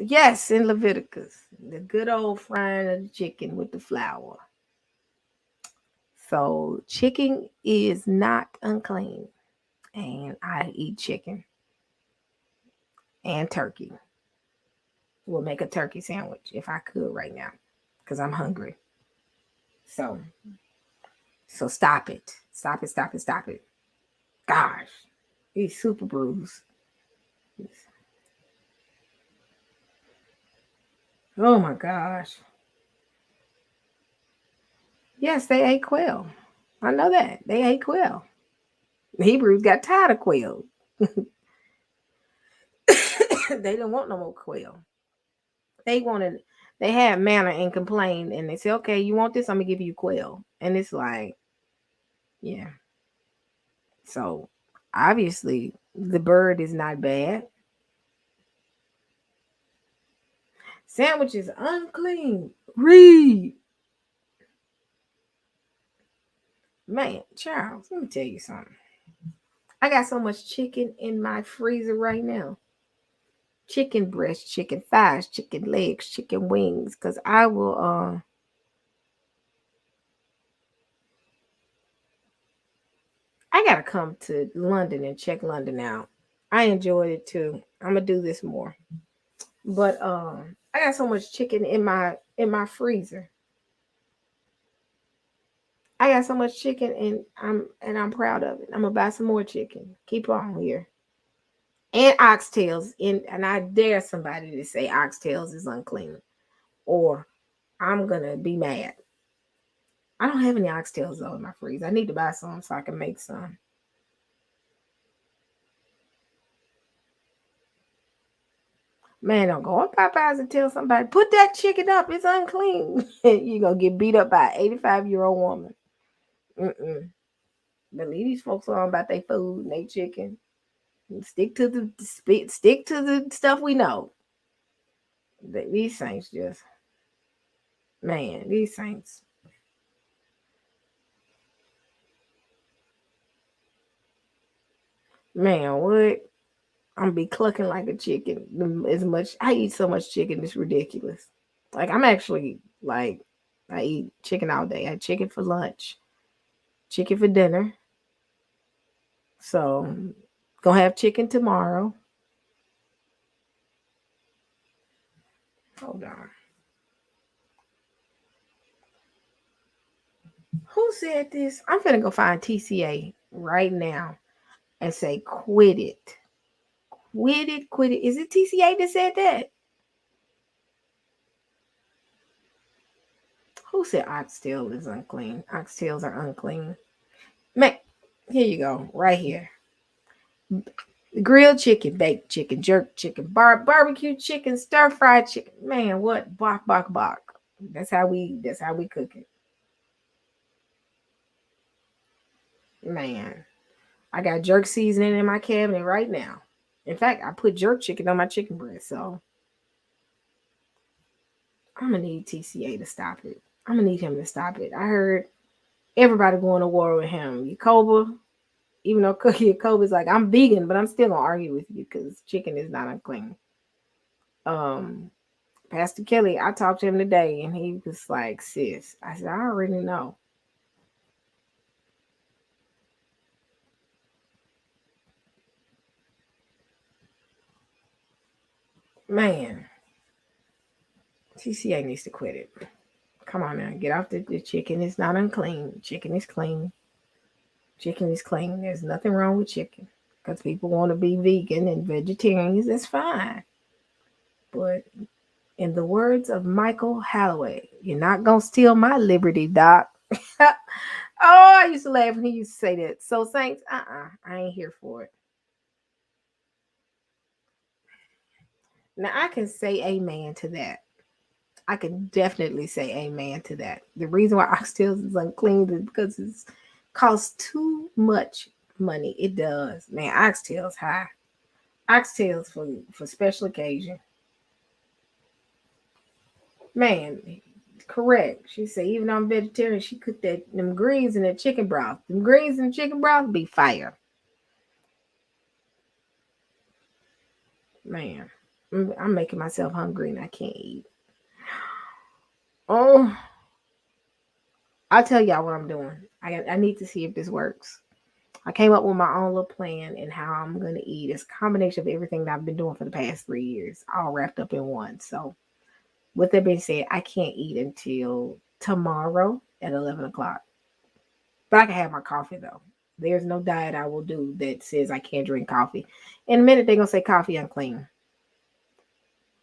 yes, in Leviticus, the good old frying of the chicken with the flour. So chicken is not unclean. And I eat chicken and turkey. We'll make a turkey sandwich if I could right now. Because I'm hungry. So stop it. Stop it, stop it, stop it. Gosh. These super brews. Oh my gosh. Yes, they ate quail. I know that. They ate quail. The Hebrews got tired of quail. They didn't want no more quail. They had manna and complained, and they said, okay, you want this? I'm gonna give you quail. And it's like, yeah. So obviously the bird is not bad. Sandwich is unclean. Read. Man, Charles, let me tell you something. I got so much chicken in my freezer right now. Chicken breast, chicken thighs, chicken legs, chicken wings. Cause I will I gotta come to London and check London out. I enjoyed it too. I'm gonna do this more. But I got so much chicken in my freezer. I got so much chicken and I'm proud of it. I'm gonna buy some more chicken. Keep on here. And oxtails. And I dare somebody to say oxtails is unclean. Or I'm gonna be mad. I don't have any oxtails though in my freezer. I need to buy some so I can make some. Man, don't go on Popeyes and tell somebody, put that chicken up. It's unclean. You're going to get beat up by an 85-year-old woman. Mm-mm. Believe these folks are on about their food and their chicken. Stick to the stuff we know. These saints just, man, these saints. Man, what? I'm gonna be clucking like a chicken. As much I eat so much chicken, it's ridiculous. Like I'm actually like I eat chicken all day. I had chicken for lunch, chicken for dinner. So gonna have chicken tomorrow. Hold on. Who said this? I'm finna go find TCA right now and say quit it. Quit it, quit it. Is it TCA that said that? Who said oxtail is unclean? Oxtails are unclean. Man, here you go, right here. Grilled chicken, baked chicken, jerk chicken, barbecue chicken, stir fried chicken. Man, what? Bok bok bok. That's how we cook it. Man, I got jerk seasoning in my cabinet right now. In fact, I put jerk chicken on my chicken breast, so I'm gonna need TCA to stop it. I'm gonna need him to stop it. I heard everybody going to war with him. Yacoba, even though Cookie Yacoba is like, I'm vegan, but I'm still gonna argue with you because chicken is not unclean. Um, Pastor Kelly, I talked to him today and he was like, sis, I said, I already know. Man, TCA needs to quit it. Come on now, get off the chicken is not unclean. Chicken is clean. Chicken is clean. There's nothing wrong with chicken. Because people want to be vegan and vegetarians, that's fine. But in the words of Michael Halloway, you're not gonna steal my liberty, Doc. Oh, I used to laugh when he used to say that. So Saints, I ain't here for it. Now I can say amen to that. I can definitely say amen to that. The reason why oxtails is unclean is because it costs too much money. It does, man. Oxtails high. Oxtails for special occasion. Man, correct. She said even though I'm vegetarian, she cooked them greens in the chicken broth. Them greens in the chicken broth be fire. Man, I'm making myself hungry and I can't eat. Oh, I'll tell y'all what I'm doing. I need to see if this works. I came up with my own little plan and how I'm gonna eat. It's a combination of everything that I've been doing for the past 3 years, all wrapped up in one. So, with that being said, I can't eat until tomorrow at 11 o'clock. But I can have my coffee though. There's no diet I will do that says I can't drink coffee. In a minute, they're gonna say coffee unclean.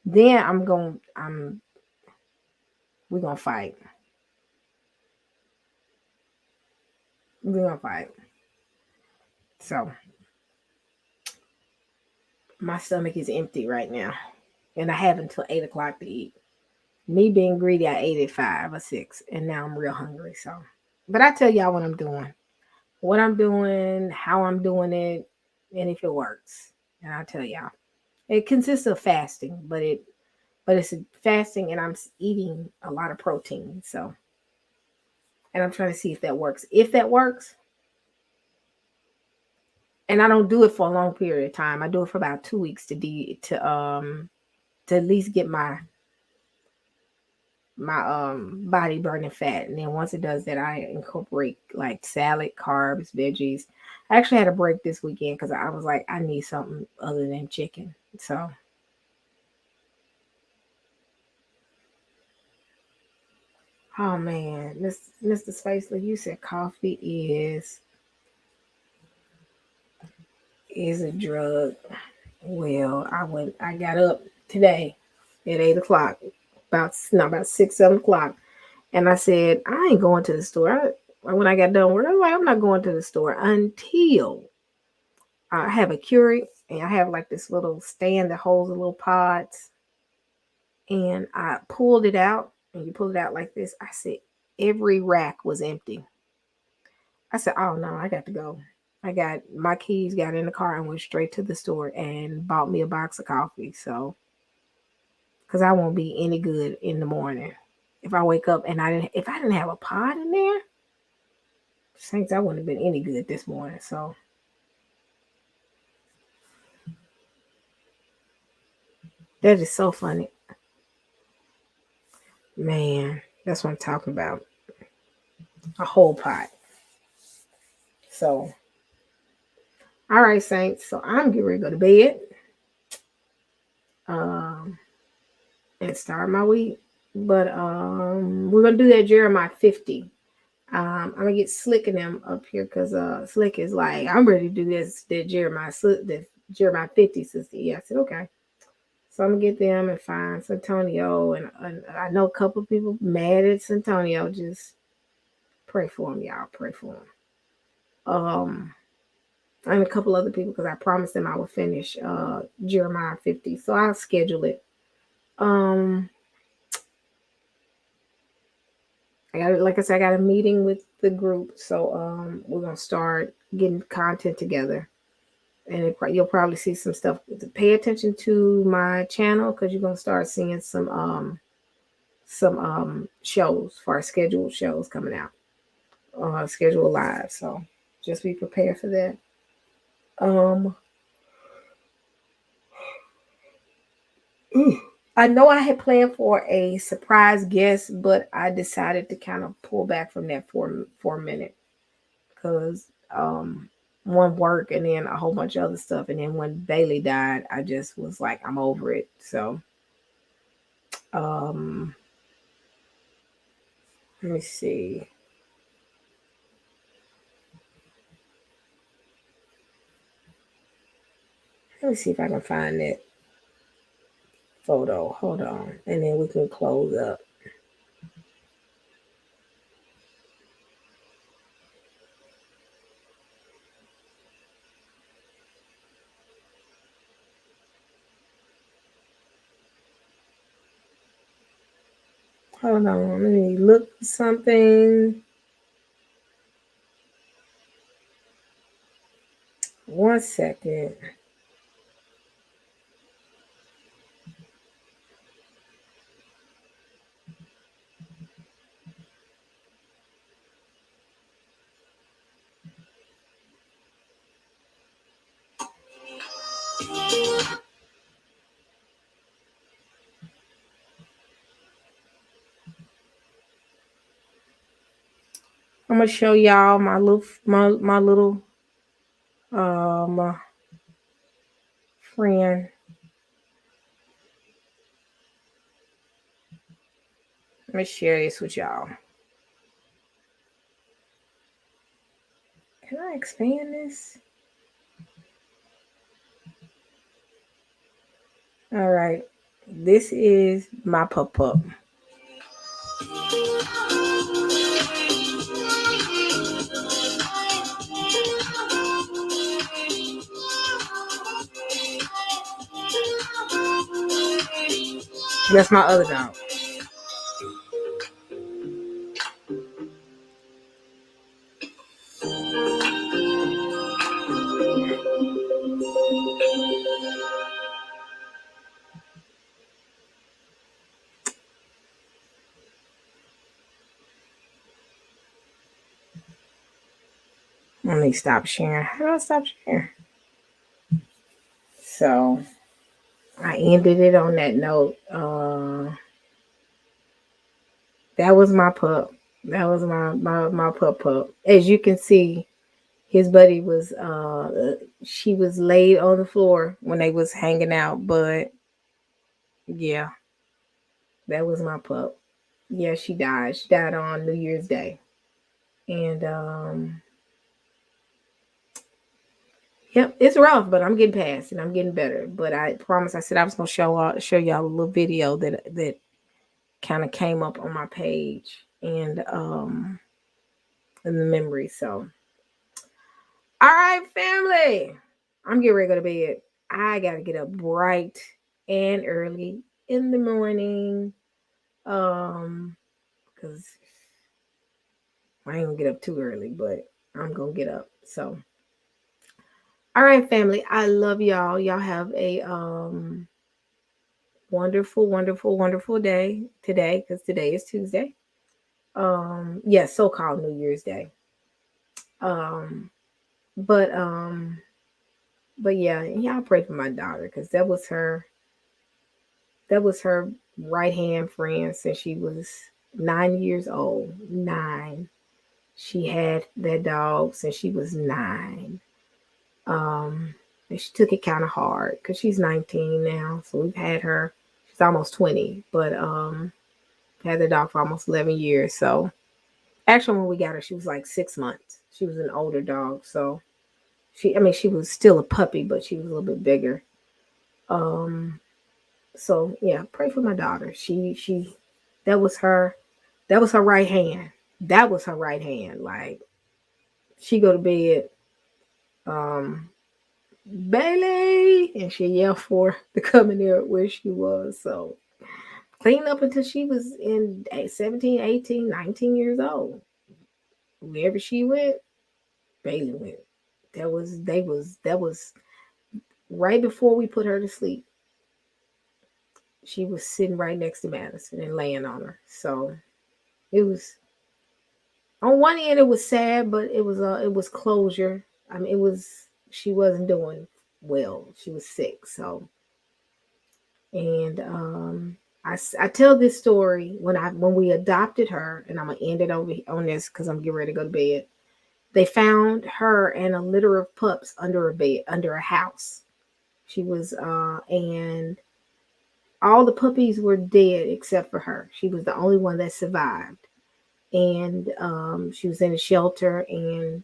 Then we're gonna fight. We're gonna fight. So my stomach is empty right now. And I have until 8 o'clock to eat. Me being greedy, I ate at 5 or 6, and now I'm real hungry. So, but I tell y'all what I'm doing, how I'm doing it, and if it works. And I'll tell y'all. It consists of fasting, but it's fasting, and I'm eating a lot of protein. So, and I'm trying to see if that works. If that works, and I don't do it for a long period of time. I do it for about 2 weeks to at least get my body burning fat, and then once it does that, I incorporate like salad, carbs, veggies. I actually had a break this weekend because I was like, I need something other than chicken. So oh man, Mr. Spacely, you said coffee is a drug. Well, I got up today at 8 o'clock, about 6, 7 o'clock. And I said, I ain't going to the store. When I got done with it, I was like, I'm not going to the store until I have a Keurig and I have like this little stand that holds the little pods. And I pulled it out, and you pull it out like this. I said, every rack was empty. I said, oh no, I got to go. I got my keys, got in the car, and went straight to the store and bought me a box of coffee. So, because I won't be any good in the morning. If I wake up and if I didn't have a pod in there, Saints, I wouldn't have been any good this morning. So that is so funny. Man, that's what I'm talking about. A whole pot. So, all right, Saints. So I'm getting ready to go to bed. Um, and start my week. But we're gonna do that Jeremiah 50. I'm gonna get Slick and them up here because Slick is like, I'm ready to do that Jeremiah 50, sister. Yeah, I said okay. So I'm gonna get them and find Santonio, and I know a couple of people mad at Santonio. Just pray for him, y'all. Pray for him. And a couple other people because I promised them I would finish Jeremiah 50. So I'll schedule it. Like I said, I got a meeting with the group, so we're gonna start getting content together, and you'll probably see some stuff. Pay attention to my channel because you're gonna start seeing some shows for our scheduled shows coming out, scheduled live. So just be prepared for that. I know I had planned for a surprise guest, but I decided to kind of pull back from that for a minute because one work and then a whole bunch of other stuff. And then when Bailey died, I just was like, I'm over it. So let me see. Let me see if I can find that photo. Hold on. And then we can close up. Hold on, let me look for something. One second. I'm gonna show y'all my little my friend. Let me share this with y'all. Can I expand this? All right. This is my pup. That's my other dog. Let me stop sharing. How do I stop sharing? So I ended it on that note. That was my pup. That was my pup. As you can see, his buddy was she was laid on the floor when they was hanging out, but yeah, that was my pup. Yeah, she died. She died on New Year's Day. And yep, it's rough, but I'm getting past it. I'm getting better. But I promise I said I was gonna show y'all a little video that kind of came up on my page and in the memory. So all right, family. I'm getting ready to go to bed. I gotta get up bright and early in the morning. Because I ain't gonna get up too early, but I'm gonna get up. So all right, family. I love y'all. Y'all have a wonderful day today, because today is Tuesday. Yes, so-called New Year's Day. Um, but yeah, y'all pray for my daughter, because that was her right hand friend since she was 9 years old. 9. She had that dog since she was 9. And she took it kind of hard because she's 19 now. So we've had her. She's almost 20, but had the dog for almost 11 years. So actually, when we got her, she was like 6 months. She was an older dog, so she was still a puppy, but she was a little bit bigger. Um, so yeah, pray for my daughter. She that was her right hand. That was her right hand. Like, she go to bed, um, Bailey, and she yelled for to come in there where she was. So clean up until she was in 17, 18, 19 years old. Wherever she went, Bailey went. That was right before we put her to sleep. She was sitting right next to Madison and laying on her. So it was, on one end it was sad, but it was closure. I mean, she wasn't doing well. She was sick. So, and I tell this story when we adopted her, and I'm gonna end it over on this because I'm getting ready to go to bed. They found her and a litter of pups under a bed, under a house. She was and all the puppies were dead except for her. She was the only one that survived. And she was in a shelter, and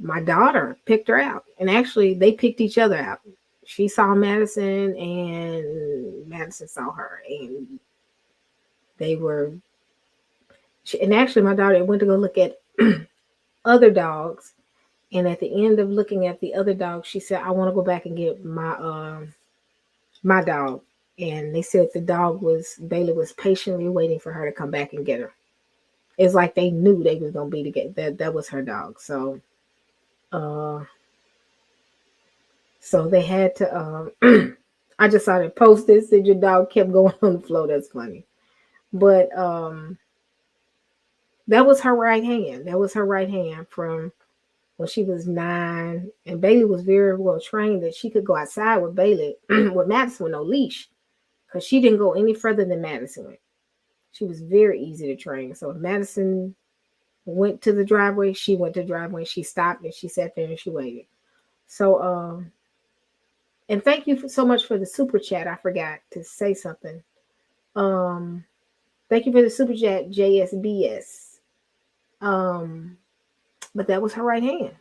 my daughter picked her out. And actually, they picked each other out. She saw Madison, and Madison saw her. And they were, and actually, my daughter went to go look at other dogs. And at the end of looking at the other dog, she said, "I want to go back and get my my dog." And they said Bailey was patiently waiting for her to come back and get her. It's like they knew they was gonna be together. That was her dog. So so they had to I just saw that post this said your dog kept going on the floor. That's funny. But that was her right hand. That was her right hand from when she was 9. And Bailey was very well trained that she could go outside with Bailey with Madison with no leash. Because she didn't go any further than Madison went. She was very easy to train. So if Madison went to the driveway, she went to the driveway. She stopped and she sat there and she waited. So and thank you so much for the super chat. I forgot to say something. Thank you for the super chat, JSBS. But that was her right hand.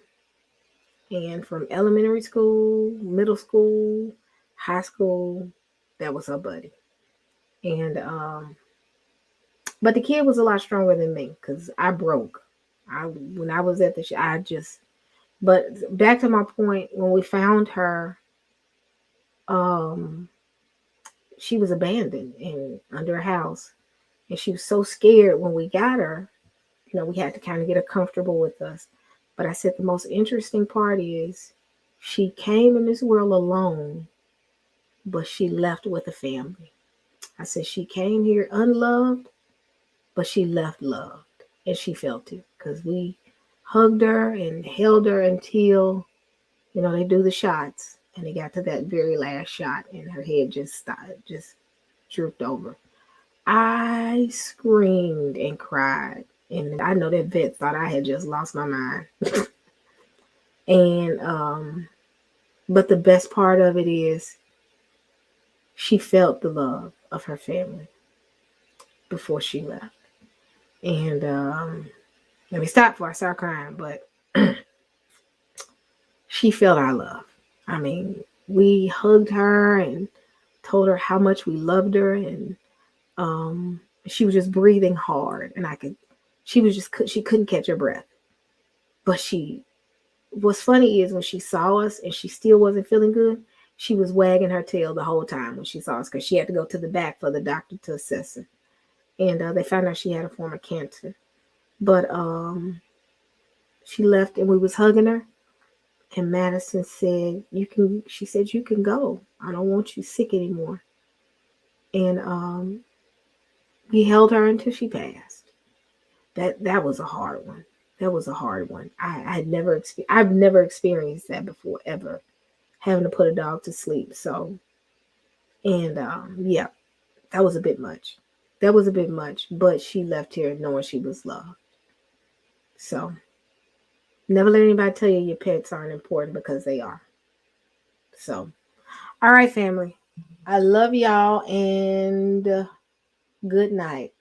And from elementary school, middle school, high school, that was her buddy. And but the kid was a lot stronger than me because I broke. When I was at but back to my point, when we found her, she was abandoned and under a house. And she was so scared when we got her, we had to kind of get her comfortable with us. But I said the most interesting part is she came in this world alone, but she left with a family. I said she came here unloved, but she left loved. And she felt it because we hugged her and held her until, they do the shots. And they got to that very last shot and her head just stopped, just drooped over. I screamed and cried. And I know that vet thought I had just lost my mind. And but the best part of it is she felt the love of her family before she left. And let me stop before I start crying, but she felt our love. I mean, we hugged her and told her how much we loved her, and she was just breathing hard, and she couldn't catch her breath. But what's funny is when she saw us and she still wasn't feeling good, she was wagging her tail the whole time when she saw us because she had to go to the back for the doctor to assess her. And they found out she had a form of cancer. But she left and we was hugging her. And Madison said, she said, you can go. I don't want you sick anymore. And we held her until she passed. That was a hard one. That was a hard one. I've never experienced that before, ever, having to put a dog to sleep. So, and yeah, that was a bit much. But she left here knowing she was loved. So, never let anybody tell you your pets aren't important because they are. So, all right, family. I love y'all and good night.